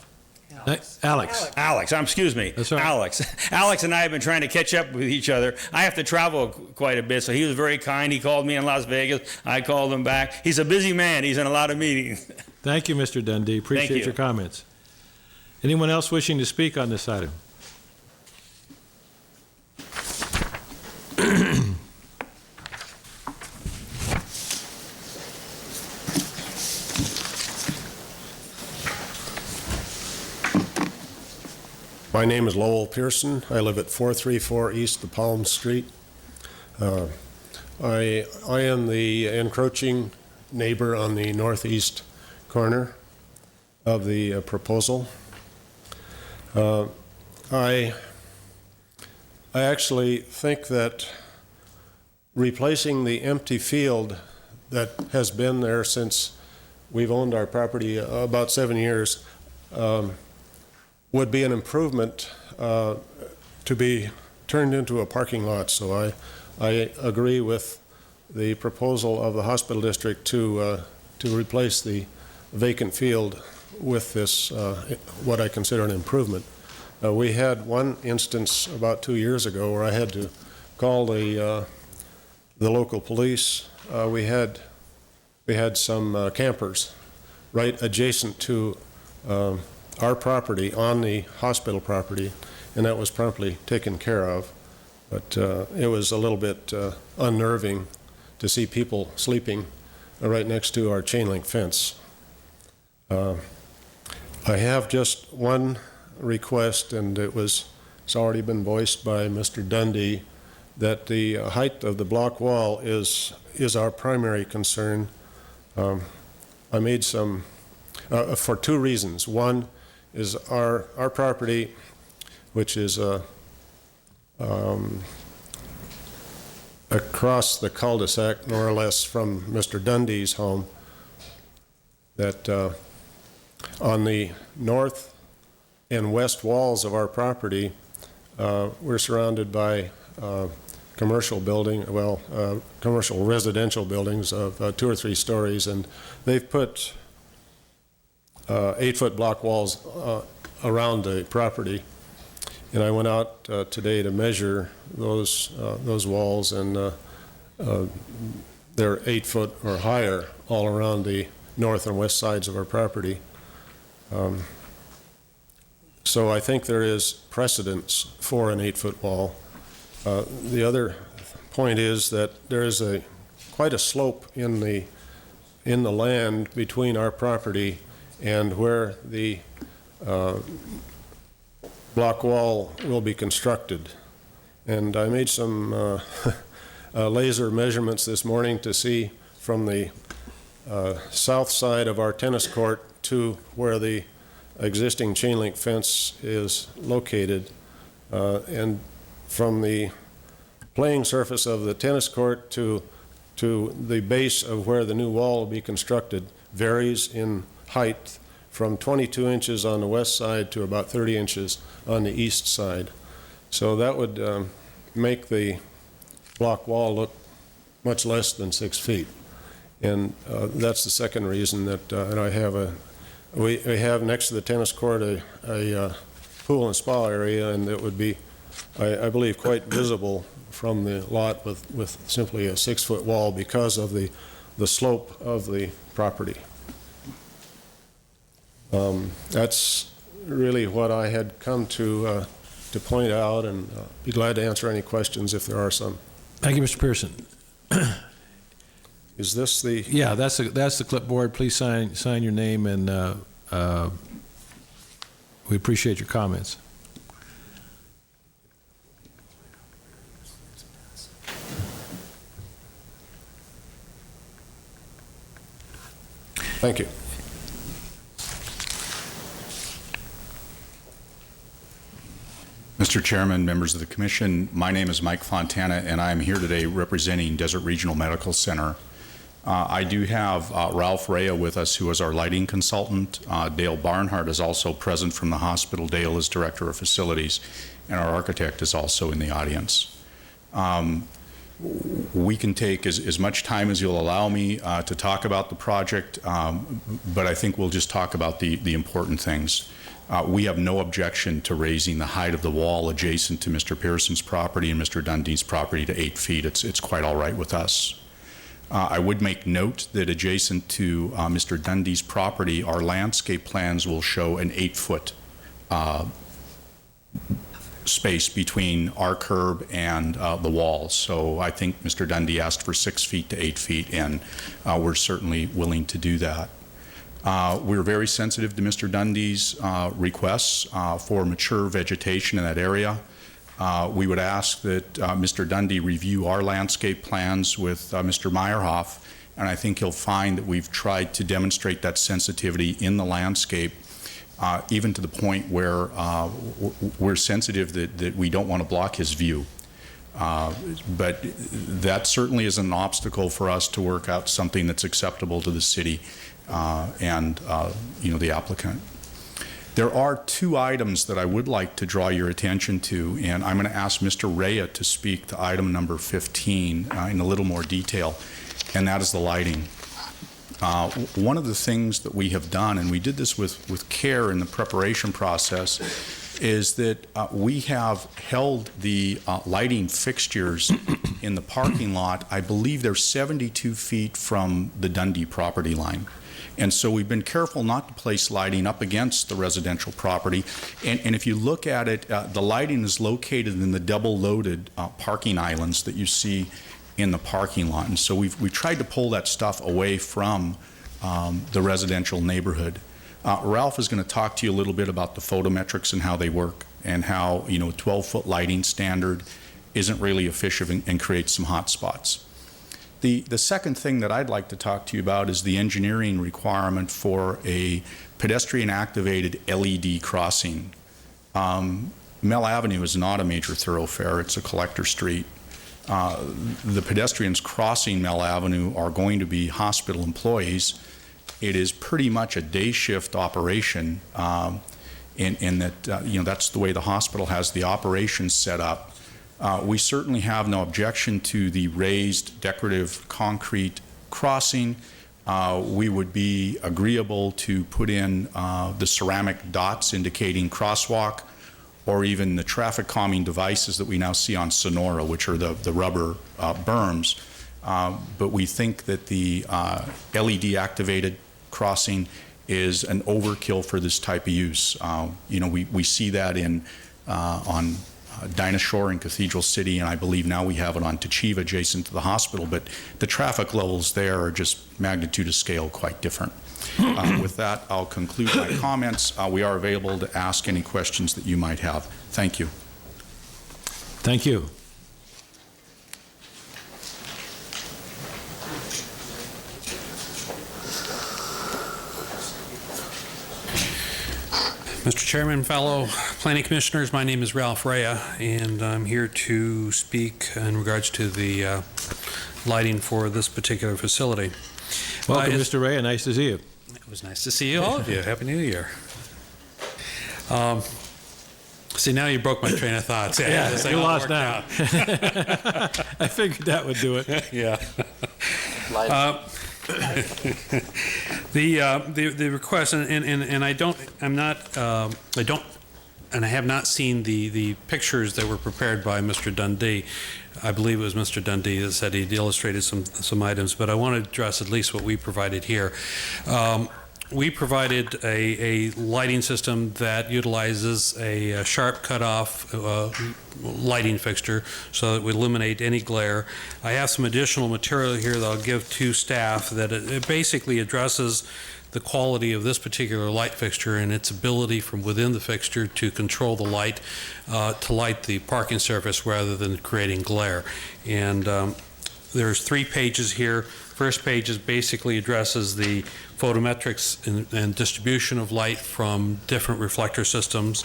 Alex, excuse me. That's all right. Alex and I have been trying to catch up with each other. I have to travel quite a bit, so he was very kind. He called me in Las Vegas. I called him back. He's a busy man. He's in a lot of meetings. Thank you, Mr. Dundee. Appreciate your comments. Anyone else wishing to speak on this item? My name is Lowell Pearson. I live at 434 East of Palm Street. I am the encroaching neighbor on the northeast corner of the proposal. I actually think that replacing the empty field that has been there since we've owned our property about 7 years would be an improvement to be turned into a parking lot. So I agree with the proposal of the hospital district to replace the vacant field with this, what I consider an improvement. We had one instance about 2 years ago where I had to call the local police. We had some campers right adjacent to our property on the hospital property, and that was promptly taken care of. But it was a little bit unnerving to see people sleeping right next to our chain link fence. I have just one request, and it's already been voiced by Mr. Dundee, that the height of the block wall is our primary concern. I made some, for 2 reasons. One is our property, which is across the cul-de-sac, more or less, from Mr. Dundee's home, that on the north and west walls of our property, we're surrounded by commercial residential buildings of 2 or 3 stories, and they've put 8-foot block walls around the property. And I went out today to measure those walls, and they're 8 foot or higher all around the north and west sides of our property. So I think there is precedence for an 8-foot wall. The other point is that there is quite a slope in the land between our property and where the block wall will be constructed. And I made some laser measurements this morning to see from the south side of our tennis court to where the existing chain link fence is located, and from the playing surface of the tennis court to the base of where the new wall will be constructed varies in height from 22 inches on the west side to about 30 inches on the east side. So that would make the block wall look much less than 6 feet. And that's the second reason that I have we have next to the tennis court a pool and spa area, and it would be, I believe, quite visible from the lot with simply a 6-foot wall because of the slope of the property. That's really what I had come to point out, and be glad to answer any questions if there are some. Thank you, Mr. Pearson. Is this the? Yeah, that's the clipboard. Please sign your name, and we appreciate your comments. Thank you. Mr. Chairman, members of the Commission, my name is Mike Fontana, and I am here today representing Desert Regional Medical Center. I do have Ralph Rea with us, who is our lighting consultant. Dale Barnhart is also present from the hospital. Dale is Director of Facilities, and our architect is also in the audience. We can take as much time as you'll allow me to talk about the project, but I think we'll just talk about the important things. We have no objection to raising the height of the wall adjacent to Mr. Pearson's property and Mr. Dundee's property to 8 feet. It's quite all right with us. I would make note that adjacent to Mr. Dundee's property, our landscape plans will show an 8-foot space between our curb and the wall. So I think Mr. Dundee asked for 6 feet to 8 feet, and we're certainly willing to do that. We're very sensitive to Mr. Dundee's requests for mature vegetation in that area. We would ask that Mr. Dundee review our landscape plans with Mr. Meyerhoff, and I think he'll find that we've tried to demonstrate that sensitivity in the landscape, even to the point where we're sensitive that we don't want to block his view. But that certainly is an obstacle for us to work out something that's acceptable to the city and the applicant. There are 2 items that I would like to draw your attention to, and I'm going to ask Mr. Rea to speak to item number 15 in a little more detail, and that is the lighting. One of the things that we have done, and we did this with care in the preparation process, is that we have held the lighting fixtures in the parking lot. I believe they're 72 feet from the Dundee property line. And so we've been careful not to place lighting up against the residential property. And if you look at it, the lighting is located in the double-loaded parking islands that you see in the parking lot. And so we've tried to pull that stuff away from the residential neighborhood. Ralph is going to talk to you a little bit about the photometrics and how they work, and how a 12-foot lighting standard isn't really efficient and creates some hot spots. The second thing that I'd like to talk to you about is the engineering requirement for a pedestrian-activated LED crossing. Mell Avenue is not a major thoroughfare. It's a collector street. The pedestrians crossing Mell Avenue are going to be hospital employees. It is pretty much a day shift operation in that that's the way the hospital has the operations set up. We certainly have no objection to the raised decorative concrete crossing. We would be agreeable to put in the ceramic dots indicating crosswalk, or even the traffic calming devices that we now see on Sonora, which are the rubber berms. But we think that the LED activated crossing is an overkill for this type of use. We see that on Dinah Shore in Cathedral City, and I believe now we have it on Tachiva adjacent to the hospital, but the traffic levels there are just magnitude of scale quite different. With that, I'll conclude my comments. We are available to ask any questions that you might have. Thank you. Thank you. Mr. Chairman, fellow planning commissioners, my name is Ralph Rea, and I'm here to speak in regards to the lighting for this particular facility. Welcome, Mr. Ray. Nice to see you. It was nice to see you, all of you. Happy New Year. See, now you broke my train of thoughts. Yeah, this you ain't all lost worked now. out. I figured that would do it. Yeah. The request, and I have not seen the pictures that were prepared by Mr. Dundee. I believe it was Mr. Dundee that said he'd illustrated some items, but I want to address at least what we provided here. We provided a lighting system that utilizes a sharp cutoff lighting fixture so that it would eliminate any glare. I have some additional material here that I'll give to staff that it basically addresses the quality of this particular light fixture and its ability from within the fixture to control the light to light the parking surface rather than creating glare. And there's 3 pages here. First page is basically addresses the photometrics and distribution of light from different reflector systems.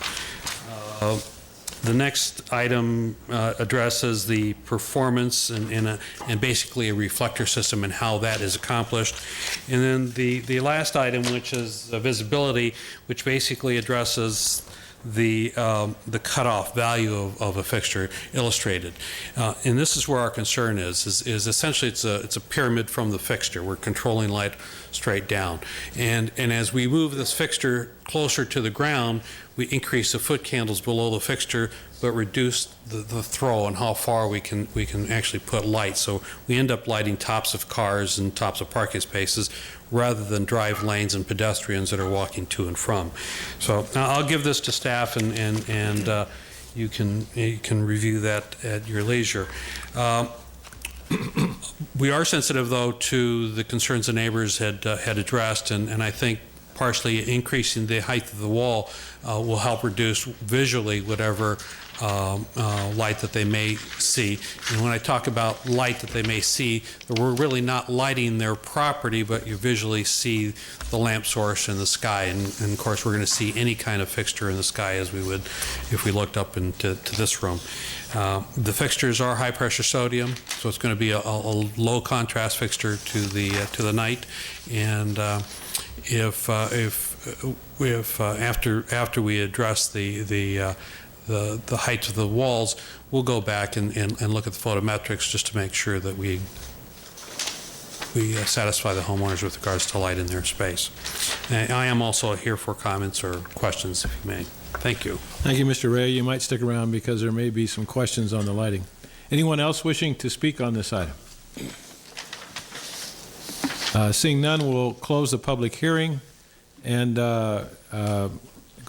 The next item addresses the performance and basically a reflector system and how that is accomplished. And then the last item, which is visibility, which basically addresses the cutoff value of a fixture illustrated. And this is where our concern is essentially it's a pyramid from the fixture. We're controlling light straight down. And as we move this fixture closer to the ground, we increase the foot candles below the fixture, but reduce the throw and how far we can actually put light. So we end up lighting tops of cars and tops of parking spaces rather than drive lanes and pedestrians that are walking to and from. So now I'll give this to staff and you can review that at your leisure. We are sensitive, though, to the concerns the neighbors had addressed, and I think partially increasing the height of the wall will help reduce visually whatever light that they may see. And when I talk about light that they may see, we're really not lighting their property, but you visually see the lamp source in the sky. And of course, we're going to see any kind of fixture in the sky as we would if we looked up into this room. The fixtures are high pressure sodium, so it's going to be a low contrast fixture to the night. And if after we address the height of the walls, we'll go back and look at the photometrics just to make sure that we satisfy the homeowners with regards to light in their space. And I am also here for comments or questions, if you may. Thank you. Thank you, Mr. Ray. You might stick around because there may be some questions on the lighting. Anyone else wishing to speak on this item? Seeing none, we'll close the public hearing and go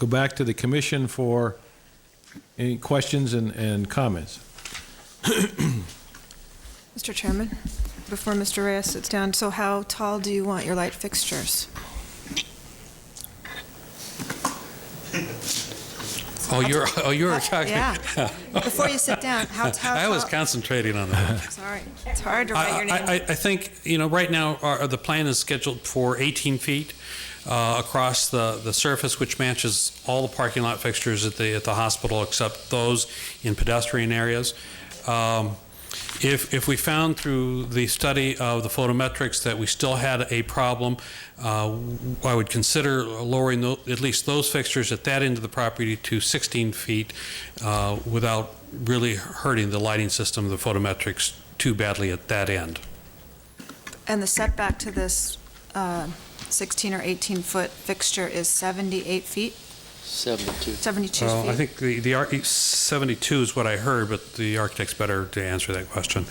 back to the commission for any questions and comments. Mr. Chairman, before Mr. Reyes sits down, so how tall do you want your light fixtures? Oh, you're talking. Yeah. Before you sit down, how tall? I was concentrating on that. Sorry, it's hard to write your name. I think, right now, the plan is scheduled for 18 feet across the surface, which matches all the parking lot fixtures at the hospital except those in pedestrian areas. If we found through the study of the photometrics that we still had a problem, I would consider lowering at least those fixtures at that end of the property to 16 feet without really hurting the lighting system, the photometrics, too badly at that end. And the setback to this 16 or 18-foot fixture is 78 feet? 72 feet. I think the 72 is what I heard, but the architect's better to answer that question.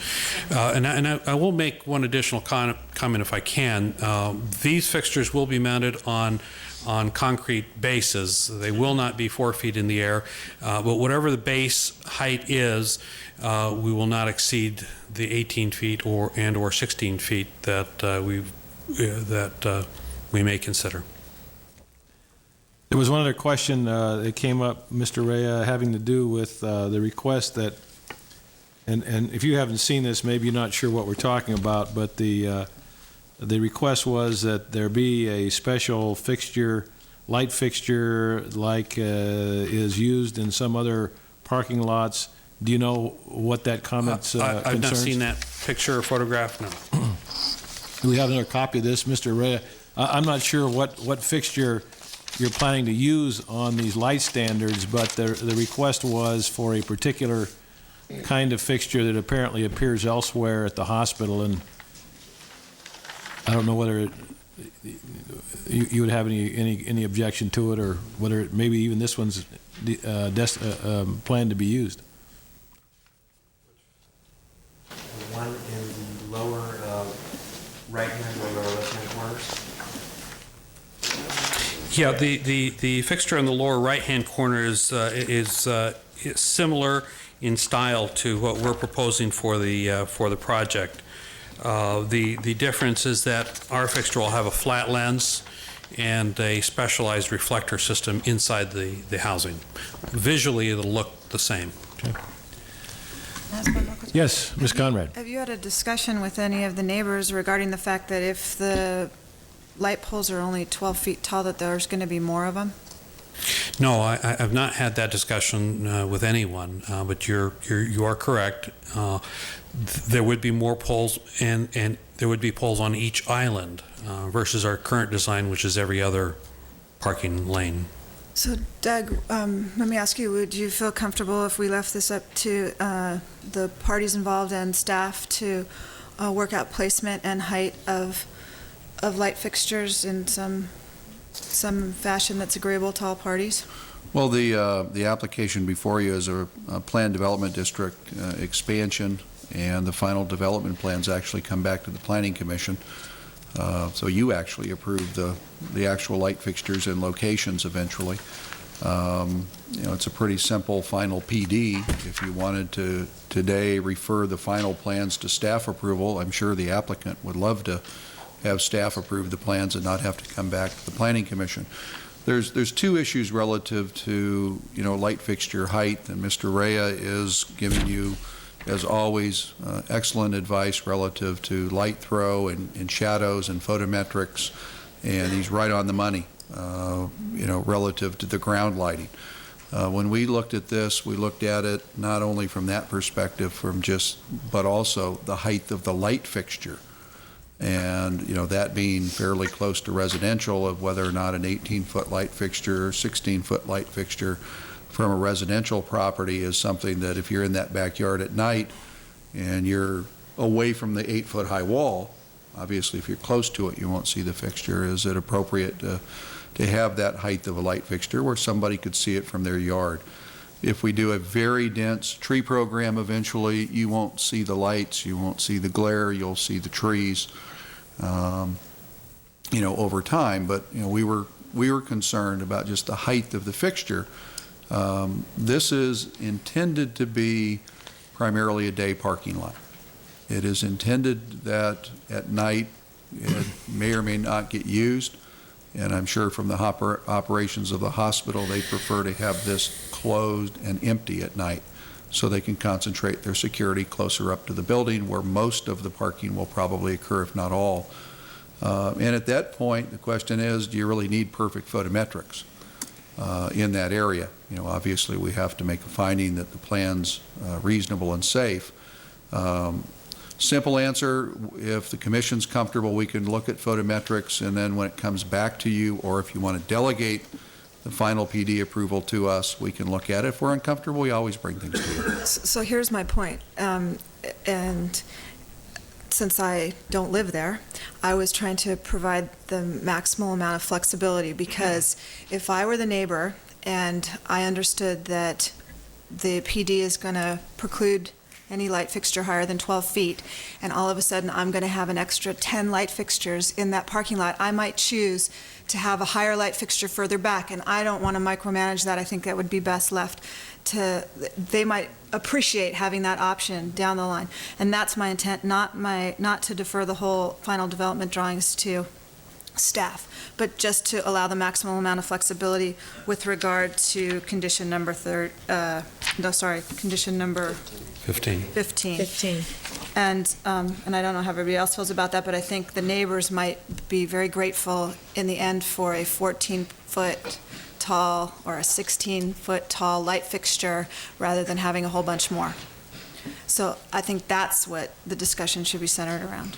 And I will make one additional comment if I can. These fixtures will be mounted on concrete bases. They will not be 4 feet in the air, but whatever the base height is, we will not exceed the 18 feet or 16 feet that we may consider. There was one other question that came up, Mr. Rea, having to do with the request that, and if you haven't seen this, maybe you're not sure what we're talking about, but the request was that there be a special fixture, light fixture, like is used in some other parking lots. Do you know what that comment concerns? I've not seen that picture or photograph, no. Do we have another copy of this, Mr. Rea? I'm not sure what fixture you're planning to use on these light standards, but the request was for a particular kind of fixture that apparently appears elsewhere at the hospital, and I don't know whether you would have any objection to it, or whether maybe even this one's planned to be used. The one in the lower right-hand or lower left-hand corners? Yeah, the fixture in the lower right-hand corner is similar in style to what we're proposing for the project. The difference is that our fixture will have a flat lens and a specialized reflector system inside the housing. Visually, it'll look the same. Okay. Yes, Ms. Conrad. Have you had a discussion with any of the neighbors regarding the fact that if the light poles are only 12 feet tall, that there's going to be more of them? No, I've not had that discussion with anyone, but you are correct. There would be more poles, and there would be poles on each island versus our current design, which is every other parking lane. So, Doug, let me ask you, would you feel comfortable if we left this up to the parties involved and staff to work out placement and height of light fixtures in some fashion that's agreeable to all parties? Well, the application before you is a planned development district expansion, and the final development plans actually come back to the Planning Commission. So you actually approve the actual light fixtures and locations eventually. It's a pretty simple final PD. If you wanted to today refer the final plans to staff approval, I'm sure the applicant would love to have staff approve the plans and not have to come back to the Planning Commission. There's two issues relative to, light fixture height, and Mr. Rea is giving you, as always, excellent advice relative to light throw and shadows and photometrics, and he's right on the money, relative to the ground lighting. When we looked at this, we looked at it not only from that perspective, but also the height of the light fixture. And, that being fairly close to residential, of whether or not an 18-foot light fixture or 16-foot light fixture from a residential property is something that if you're in that backyard at night and you're away from the 8-foot high wall, obviously if you're close to it, you won't see the fixture. Is it appropriate to have that height of a light fixture where somebody could see it from their yard? If we do a very dense tree program eventually, you won't see the lights, you won't see the glare, you'll see the trees, over time. But, we were concerned about just the height of the fixture. This is intended to be primarily a day parking lot. It is intended that at night it may or may not get used, and I'm sure from the operations of the hospital, they prefer to have this closed and empty at night so they can concentrate their security closer up to the building where most of the parking will probably occur, if not all. And at that point, the question is, do you really need perfect photometrics in that area? Obviously we have to make a finding that the plan's reasonable and safe. Simple answer, if the commission's comfortable, we can look at photometrics, and then when it comes back to you, or if you want to delegate the final PD approval to us, we can look at it. If we're uncomfortable, we always bring things to you. So here's my point. And since I don't live there, I was trying to provide the maximal amount of flexibility, because if I were the neighbor and I understood that the PD is going to preclude any light fixture higher than 12 feet, and all of a sudden I'm going to have an extra 10 light fixtures in that parking lot, I might choose to have a higher light fixture further back, and I don't want to micromanage that. I think that would be best left to, they might appreciate having that option down the line. And that's my intent, not to defer the whole final development drawings to staff, but just to allow the maximum amount of flexibility with regard to condition number condition number 15. 15. And I don't know how everybody else feels about that, but I think the neighbors might be very grateful in the end for a 14-foot tall or a 16-foot tall light fixture rather than having a whole bunch more. So I think that's what the discussion should be centered around.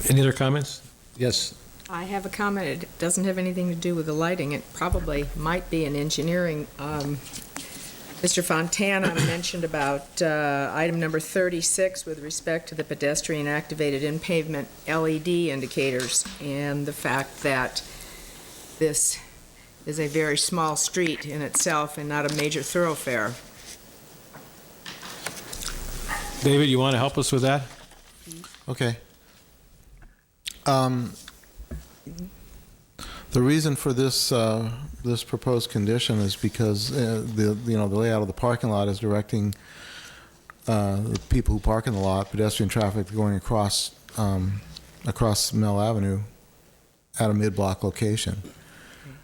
Any other comments? Yes. I have a comment. It doesn't have anything to do with the lighting. It probably might be an engineering. Mr. Fontana mentioned about item number 36 with respect to the pedestrian activated in pavement LED indicators and the fact that this is a very small street in itself and not a major thoroughfare. David, you want to help us with that? Okay. The reason for this this proposed condition is because the layout of the parking lot is directing the people who park in the lot, pedestrian traffic going across Mill Avenue at a mid-block location.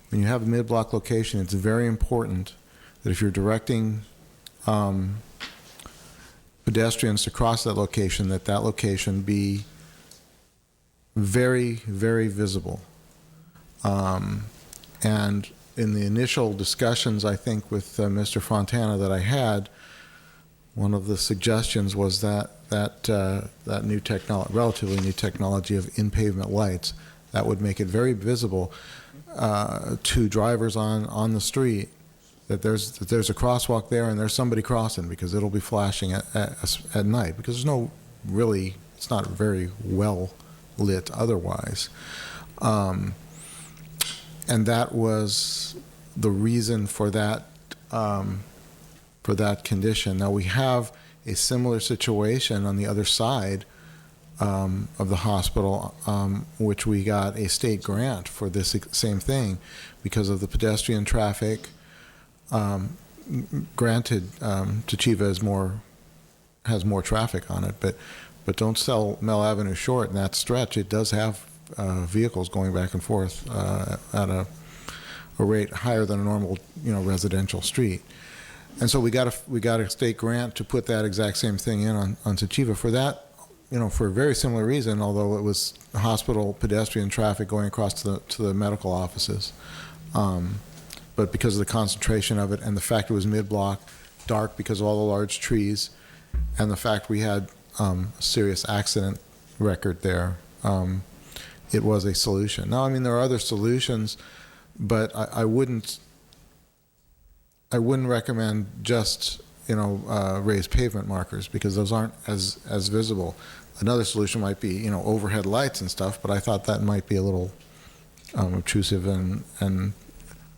When you have a mid-block location, it's very important that if you're directing pedestrians to cross that location location be very, very visible. And in the initial discussions, I think, with Mr. Fontana that I had, one of the suggestions was that new technology, relatively new technology of in-pavement lights, that would make it very visible to drivers on the street that there's a crosswalk there and there's somebody crossing, because it'll be flashing at night, because there's no really, it's not very well lit otherwise. And that was the reason for that condition. Now we have a similar situation on the other side of the hospital, which we got a state grant for this same thing because of the pedestrian traffic. Granted, Tchiva has more traffic on it, but don't sell Mill Avenue short in that stretch. It does have vehicles going back and forth at a rate higher than a normal, residential street. And so we got a state grant to put that exact same thing in on Tchiva for that, for a very similar reason, although it was hospital pedestrian traffic going across to the medical offices. But because of the concentration of it and the fact it was mid-block, dark because of all the large trees, and the fact we had a serious accident record there, it was a solution. Now, there are other solutions, but I wouldn't recommend just raised pavement markers, because those aren't as visible. Another solution might be overhead lights and stuff, but I thought that might be a little obtrusive, and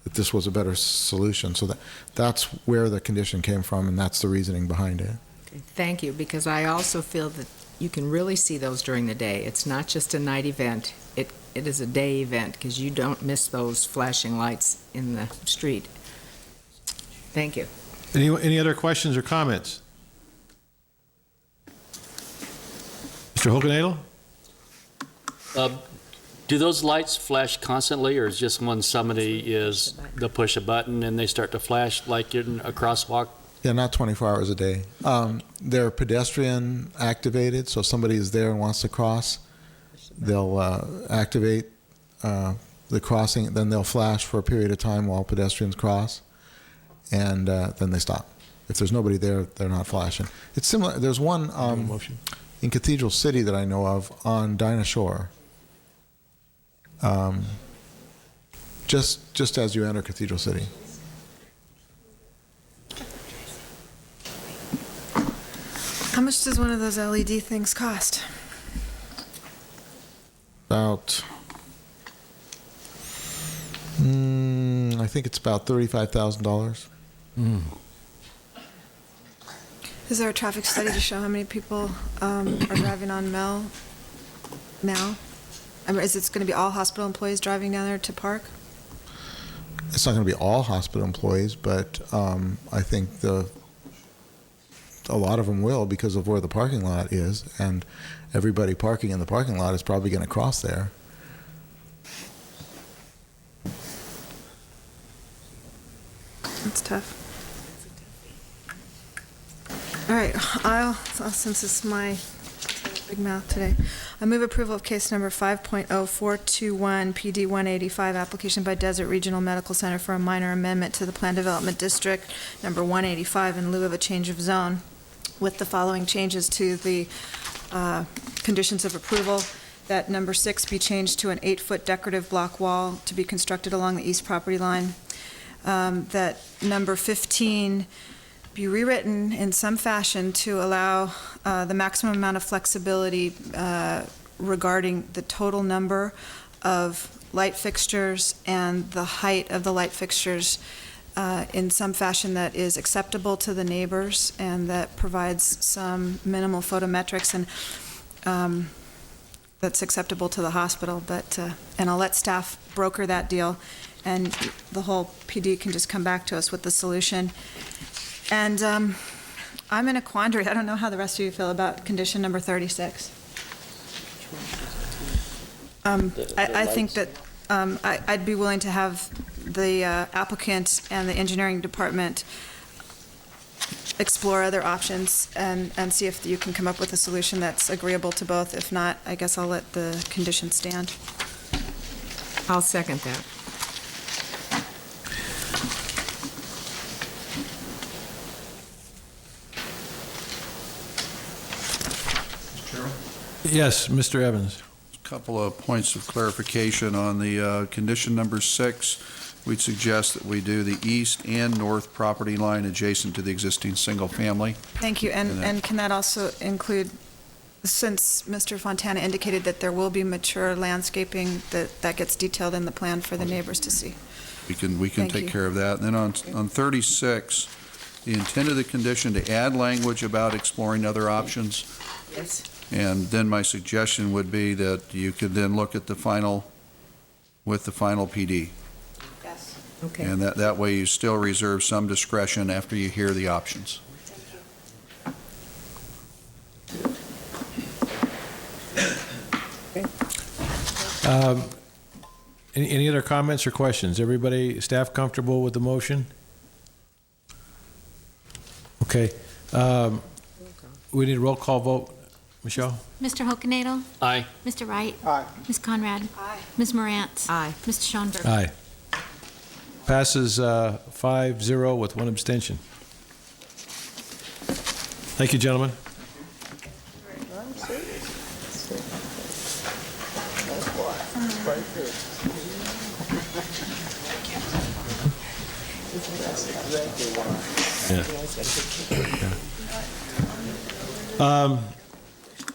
that this was a better solution. So that's where the condition came from, and that's the reasoning behind it. Thank you, because I also feel that you can really see those during the day. It's not just a night event. It is a day event, because you don't miss those flashing lights in the street. Thank you. Any other questions or comments? Mr. Hoganadel? Do those lights flash constantly, or is just when they'll push a button and they start to flash like in a crosswalk? Yeah, not 24 hours a day. They're pedestrian activated, so if somebody is there and wants to cross, they'll activate the crossing, then they'll flash for a period of time while pedestrians cross, and then they stop. If there's nobody there, they're not flashing. It's similar. There's one in Cathedral City that I know of on Dinah Shore. Just as you enter Cathedral City. How much does one of those LED things cost? About, I think it's about $35,000. Is there a traffic study to show how many people are driving on Mel now? Is it going to be all hospital employees driving down there to park? It's not going to be all hospital employees, but I think the a lot of them will because of where the parking lot is, and everybody parking in the parking lot is probably going to cross there. That's tough. All right, since it's my big mouth today, I move approval of case number 5.0421, PD 185, application by Desert Regional Medical Center for a minor amendment to the Plan Development District number 185 in lieu of a change of zone, with the following changes to the conditions of approval. That number 6 be changed to an 8-foot decorative block wall to be constructed along the east property line. That number 15 be rewritten in some fashion to allow the maximum amount of flexibility regarding the total number of light fixtures and the height of the light fixtures in some fashion that is acceptable to the neighbors and that provides some minimal photometrics and that's acceptable to the hospital. But and I'll let staff broker that deal, and the whole PD can just come back to us with the solution. And I'm in a quandary. I don't know how the rest of you feel about condition number 36. I think that I'd be willing to have the applicant and the engineering department explore other options and see if you can come up with a solution that's agreeable to both. If not, I guess I'll let the condition stand. I'll second that. Yes, Mr. Evans. A couple of points of clarification on the condition number 6. We'd suggest that we do the east and north property line adjacent to the existing single family. Thank you. And can that also include, since Mr. Fontana indicated that there will be mature landscaping, that gets detailed in the plan for the neighbors to see? We can Thank take you. care of that. And then on 36, the intent of the condition to add language about exploring other options. Yes. And then my suggestion would be that you could then look at the final, with the final PD. Yes. Okay. And that way you still reserve some discretion after you hear the options. Any other comments or questions? Everybody, staff comfortable with the motion? Okay. We need a roll call vote. Michelle? Mr. Hokenadel? Aye. Mr. Wright? Aye. Ms. Conrad? Aye. Ms. Morantz? Aye. Mr. Schoenberg? Aye. Passes 5-0 with one abstention. Thank you, gentlemen.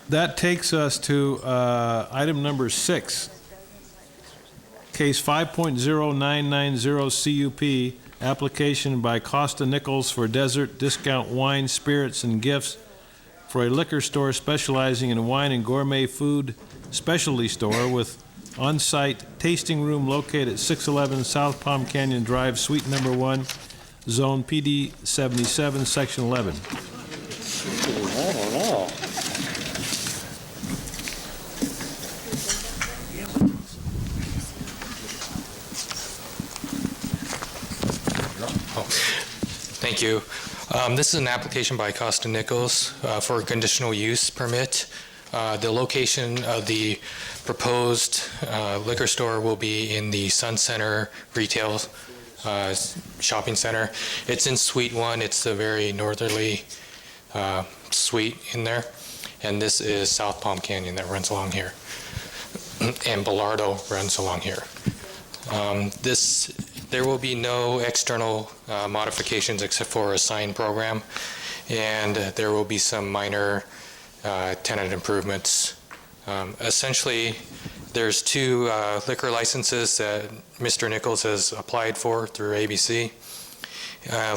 That takes us to item number 6. Case 5.0990 CUP, application by Costa Nichols for Desert Discount Wine, Spirits, and Gifts for a liquor store specializing in wine and gourmet food specialty store with on-site tasting room located at 611 South Palm Canyon Drive, Suite Number 1, Zone PD 77, Section 11. I don't know. Thank you. This is an application by Costa Nichols for a conditional use permit. The location of the proposed liquor store will be in the Sun Center Retail Shopping Center. It's in Suite 1. It's the very northerly suite in there. And this is South Palm Canyon that runs along here. And Bellardo runs along here. There will be no external modifications except for a sign program, and there will be some minor tenant improvements. Essentially, there's 2 liquor licenses that Mr. Nichols has applied for through ABC.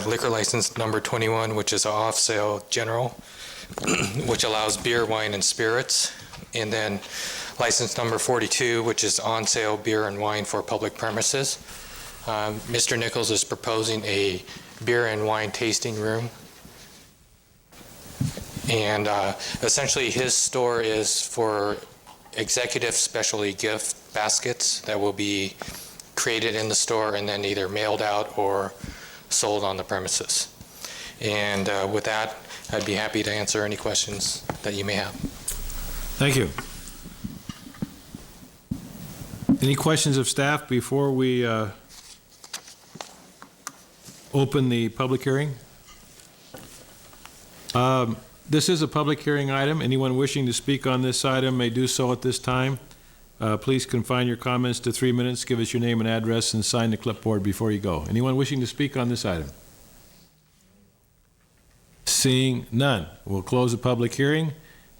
Liquor license number 21, which is off-sale general, which allows beer, wine, and spirits, and then license number 42, which is on-sale beer and wine for public premises. Mr. Nichols is proposing a beer and wine tasting room. And essentially, his store is for executive specialty gift baskets that will be created in the store and then either mailed out or sold on the premises. And with that, I'd be happy to answer any questions that you may have. Thank you. Any questions of staff before we open the public hearing? This is a public hearing item. Anyone wishing to speak on this item may do so at this time. Please confine your comments to 3 minutes. Give us your name and address and sign the clipboard before you go. Anyone wishing to speak on this item? Seeing none, we'll close the public hearing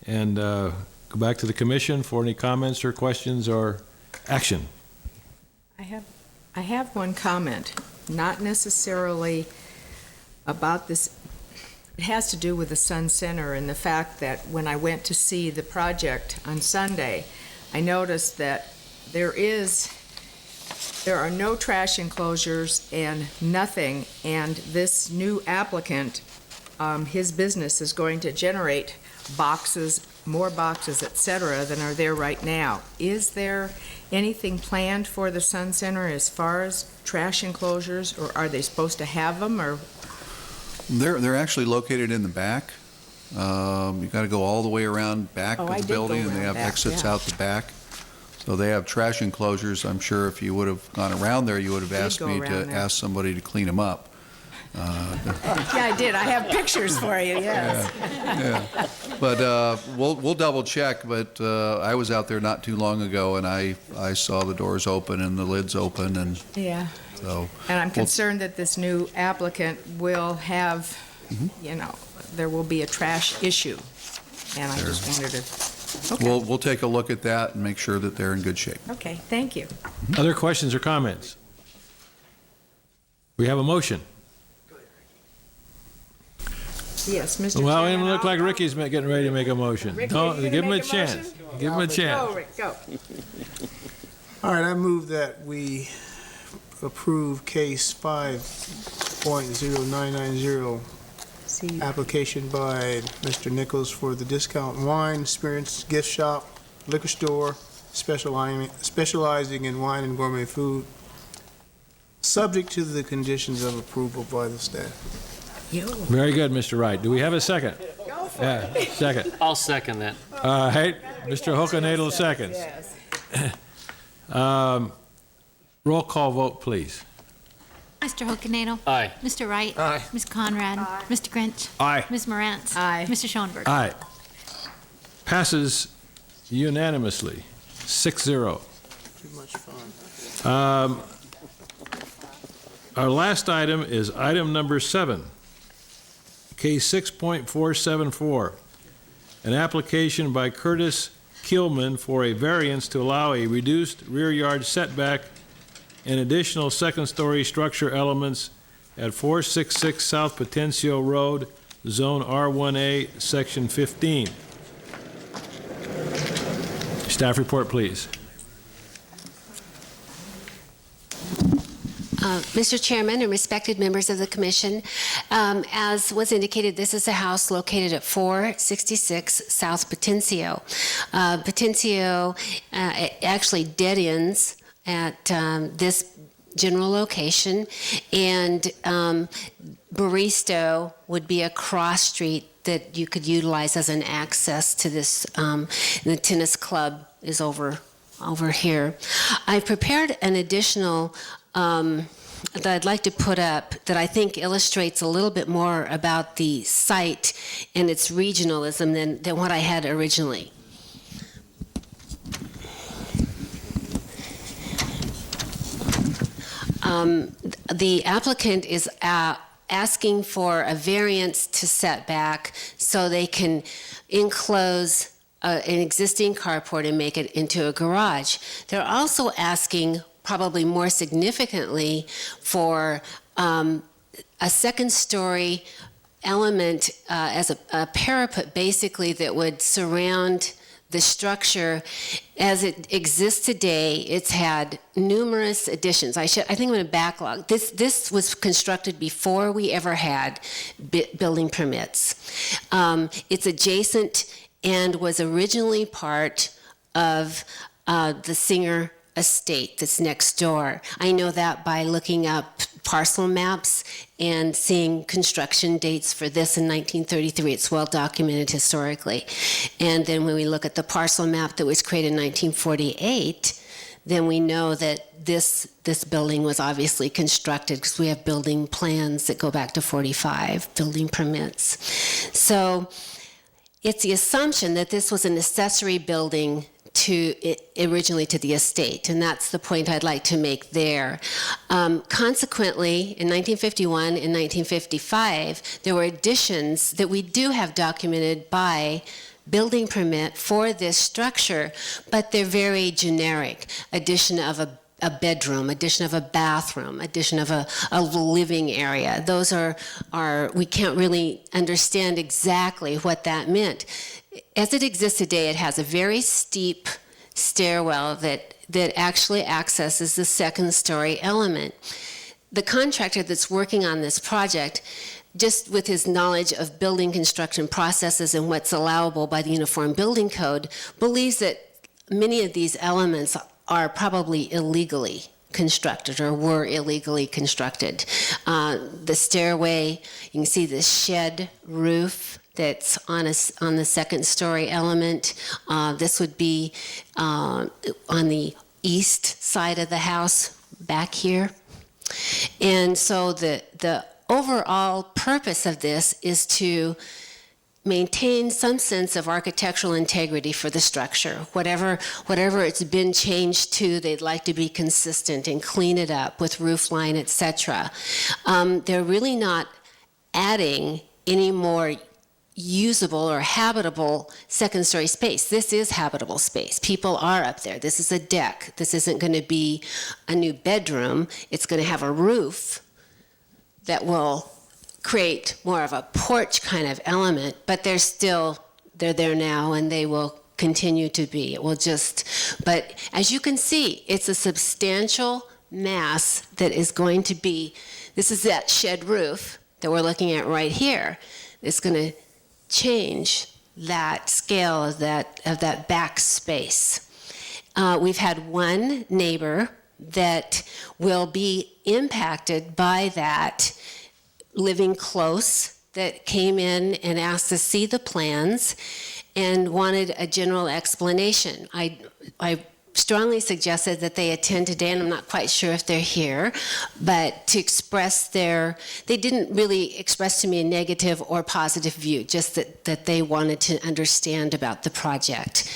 and go back to the commission for any comments or questions or action. I have one comment, not necessarily about this. It has to do with the Sun Center and the fact that when I went to see the project on Sunday, I noticed that there are no trash enclosures and nothing, and this new applicant, his business is going to generate boxes, more boxes, et cetera, than are there right now. Is there anything planned for the Sun Center as far as trash enclosures, or are they supposed to have them, or? They're actually located in the back. You got to go all the way around back Oh, I of the did go building, and they around have back, exits yeah. out the back. So they have trash enclosures. I'm sure if you would have gone around there, you would have Did asked go me around to there. ask somebody to clean them up. Yeah, I did. I have pictures for you, yes. Yeah. But we'll double check, but I was out there not too long ago, and I saw the doors open and the lids open, and Yeah. so. And I'm we'll- concerned that this new applicant will have, there will be a trash issue. And I just wanted to, okay. We'll take a look at that and make sure that they're in good shape. Okay, thank you. Other questions or comments? We have a motion. Yes, Mr. Well, it Chairman, look like I'll- Ricky's getting ready to make a motion. Ricky, No, are you gonna give him a make a chance. motion? Give him a chance. Go, Rick, go. All right, I move that we approve case 5.0990, See, application by Mr. Nichols for the Discount Wine Spirits Gift Shop, liquor store, specializing in wine and gourmet food, subject to the conditions of approval by the staff. Very good, Mr. Wright. Do we have a second? Go for Yeah, second. I'll second that. Hey, Mr. Hokanadel seconds. Yes. Roll call vote, please. Mr. Hokanado. Aye. Mr. Wright. Aye. Ms. Conrad. Mr. Grinch. Aye. Ms. Morantz. Aye. Mr. Schoenberg. Aye. Passes unanimously, 6-0. Too much fun. Our last item is item number 7, case 6.474, an application by Curtis Kilman for a variance to allow a reduced rear yard setback and additional second-story structure elements at 466 South Potencio Road, Zone R1A, Section 15. Staff report, please. Mr. Chairman and respected members of the commission, as was indicated, this is a house located at 466 South Potencio. Potencio actually dead ends at this general location, and Baristo would be a cross street that you could utilize as an access to this. The tennis club is over here. I've prepared an additional that I'd like to put up that I think illustrates a little bit more about the site and its regionalism than what I had originally. The applicant is asking for a variance to setback so they can enclose an existing carport and make it into a garage. They're also asking, probably more significantly, for a second-story element as a parapet, basically, that would surround the structure, as it exists today, it's had numerous additions. I think I'm going to backlog. This was constructed before we ever had building permits. It's adjacent and was originally part of the Singer estate that's next door. I know that by looking up parcel maps and seeing construction dates for this in 1933. It's well documented historically. And then when we look at the parcel map that was created in 1948, then we know that this building was obviously constructed because we have building plans that go back to 45, building permits. So it's the assumption that this was an accessory building originally to the estate, and that's the point I'd like to make there. Consequently, in 1951 and 1955, there were additions that we do have documented by building permit for this structure, but they're very generic. Addition of a bedroom, addition of a bathroom, addition of a living area. Those are we can't really understand exactly what that meant. As it exists today, it has a very steep stairwell that actually accesses the second story element. The contractor that's working on this project, just with his knowledge of building construction processes and what's allowable by the Uniform Building Code, believes that many of these elements are probably illegally constructed or were illegally constructed. The stairway, you can see the shed roof that's on the second story element. This would be on the east side of the house back here. And so the overall purpose of this is to maintain some sense of architectural integrity for the structure. Whatever it's been changed to, they'd like to be consistent and clean it up with roof line, etc. They're really not adding any more usable or habitable second story space. This is habitable space. People are up there. This is a deck. This isn't going to be a new bedroom. It's going to have a roof that will create more of a porch kind of element, but they're there now and they will continue to be. But as you can see, it's a substantial mass that is going to be, this is that shed roof that we're looking at right here. It's going to change that scale of that back space. We've had one neighbor that will be impacted by that, living close, that came in and asked to see the plans and wanted a general explanation. I strongly suggested that they attend today, and I'm not quite sure if they're here, but to express they didn't really express to me a negative or positive view, just that they wanted to understand about the project.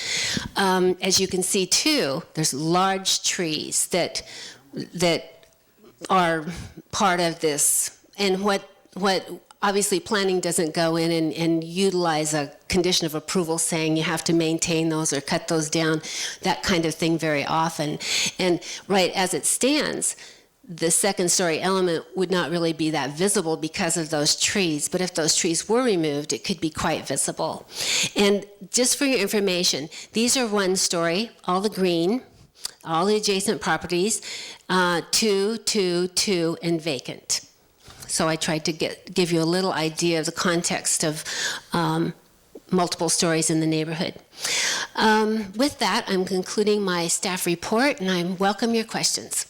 As you can see too, there's large trees that are part of this, and what obviously planning doesn't go in and utilize a condition of approval saying you have to maintain those or cut those down, that kind of thing very often. And right as it stands, the second story element would not really be that visible because of those trees, but if those trees were removed, it could be quite visible. And just for your information, these are one story, all the green, all the adjacent properties, 2, 2, 2, and vacant. So I tried to give you a little idea of the context of multiple stories in the neighborhood. With that, I'm concluding my staff report, and I welcome your questions.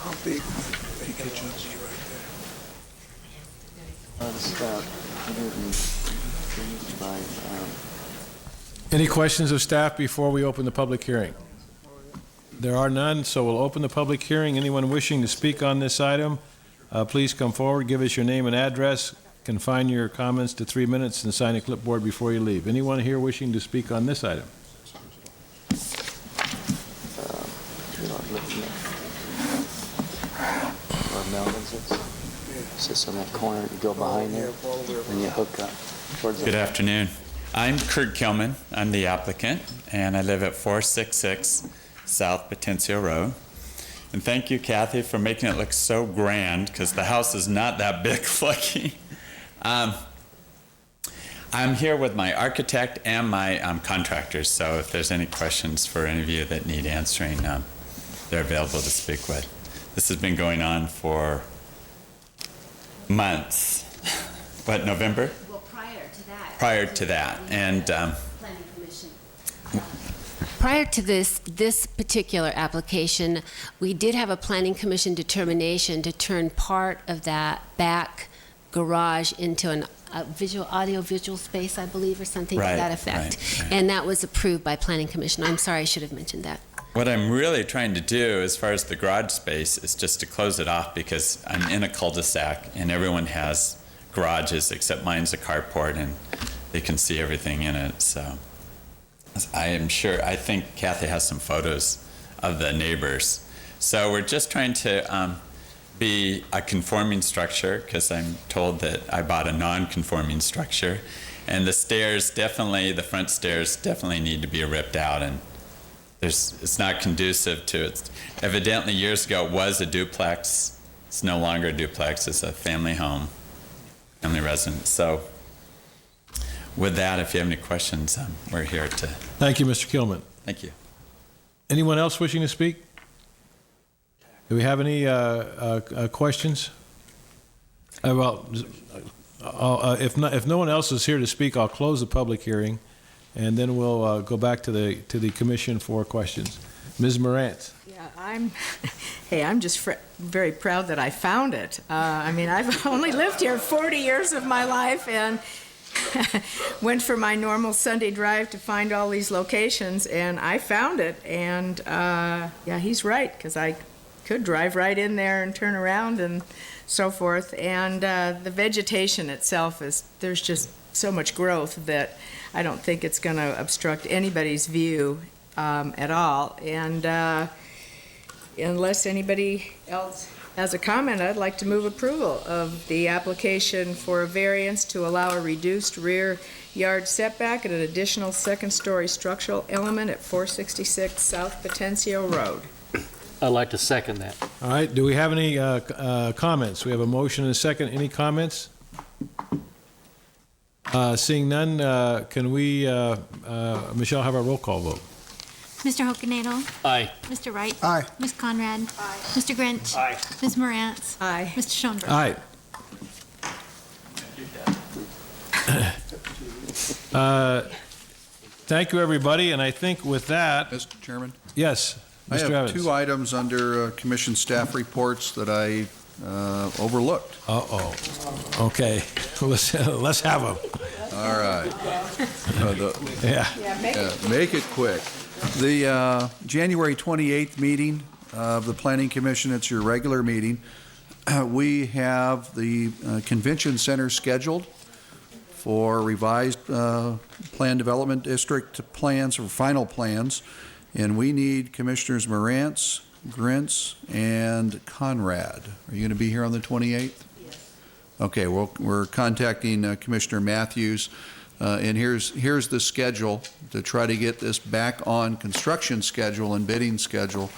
How big vacant is he right there? This is about 100 by... Any questions of staff before we open the public hearing? There are none, so we'll open the public hearing. Anyone wishing to speak on this item, please come forward, give us your name and address, confine your comments to 3 minutes, and sign a clipboard before you leave. Anyone here wishing to speak on this item? Where Melvin's is? Sits on that corner, you go behind there, and you hook up towards the... Good afternoon. I'm Kurt Kilman. I'm the applicant, and I live at 466 South Potencia Road. And thank you, Kathy, for making it look so grand, because the house is not that big looking. I'm here with my architect and my contractors, so if there's any questions for any of you that need answering, they're available to speak with. This has been going on for months. What, November? Well, prior to that. Prior to that. And Planning Commission. Prior to this particular application, we did have a Planning Commission determination to turn part of that back garage into an audio-visual space, I believe, or something to that effect. Right. And that was approved by Planning Commission. I'm sorry, I should have mentioned that. what I'm really trying to do as far as the garage space is just to close it off because I'm in a cul-de-sac and everyone has garages except mine's a carport and they can see everything in it. So I am sure, I think Kathy has some photos of the neighbors. So we're just trying to be a conforming structure because I'm told that I bought a non-conforming structure. And the stairs definitely, the front stairs definitely need to be ripped out, and it's not conducive to it. Evidently years ago it was a duplex. It's no longer a duplex, it's a family home, family residence. So with that, if you have any questions, we're here to. Thank you, Mr. Kilman. Thank you. Anyone else wishing to speak? Do we have any questions? If no one else is here to speak, I'll close the public hearing, and then we'll go back to the commission for questions. Ms. Morantz. Yeah, I'm just very proud that I found it. I mean, I've only lived here 40 years of my life, and went for my normal Sunday drive to find all these locations, and I found it. And yeah, he's right, because I could drive right in there and turn around and so forth. And the vegetation itself there's just so much growth that I don't think it's going to obstruct anybody's view at all. And unless anybody else has a comment, I'd like to move approval of the application for a variance to allow a reduced rear yard setback and an additional second-story structural element at 466 South Potencio Road. I'd like to second that. All right, do we have any comments? We have a motion and a second. Any comments? Seeing none, can we, Michelle, have our roll call vote? Mr. Hocanedo? Aye. Mr. Wright? Aye. Ms. Conrad? Aye. Mr. Grinch? Aye. Ms. Morantz? Aye. Mr. Schoenberg? Aye. Thank you, everybody, and I think with that, Mr. Chairman? yes, I Mr. have Evans. two items under commission staff reports that I overlooked. Uh-oh. Okay, let's have them. All right. Yeah. Make it quick. The January 28th meeting of the Planning Commission, it's your regular meeting. We have the Convention Center scheduled for revised Plan Development District plans or final plans. And we need Commissioners Morantz, Grintz, and Conrad. Are you going to be here on the 28th? Yes. Okay, well, we're contacting Commissioner Matthews, and here's the schedule to try to get this back on construction schedule and bidding schedule.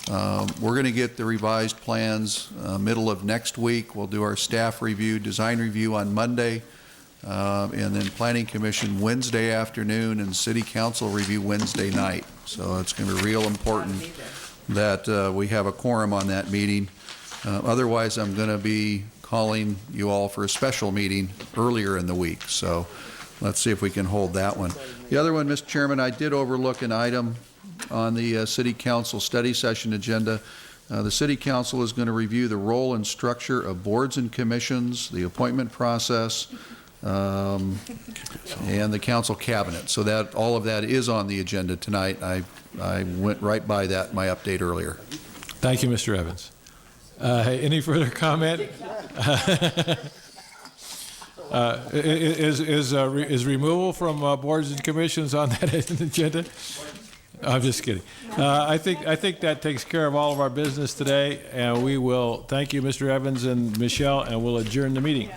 We're going to get the revised plans middle of next week. We'll do our staff review, design review on Monday, and then Planning Commission Wednesday afternoon and City Council review Wednesday night. So it's going to be real important that we have a quorum on that meeting. Otherwise, I'm going to be calling you all for a special meeting earlier in the week. So let's see if we can hold that one. The other one, Mr. Chairman, I did overlook an item on the City Council study session agenda. The City Council is going to review the role and structure of boards and commissions, the appointment process, and the council cabinet. So that all of that is on the agenda tonight. I went right by that in my update earlier. Thank you, Mr. Evans. Any further comment? Is removal from boards and commissions on that agenda? I'm just kidding. I think that takes care of all of our business today, and we will thank you, Mr. Evans and Michelle, and we'll adjourn the meeting.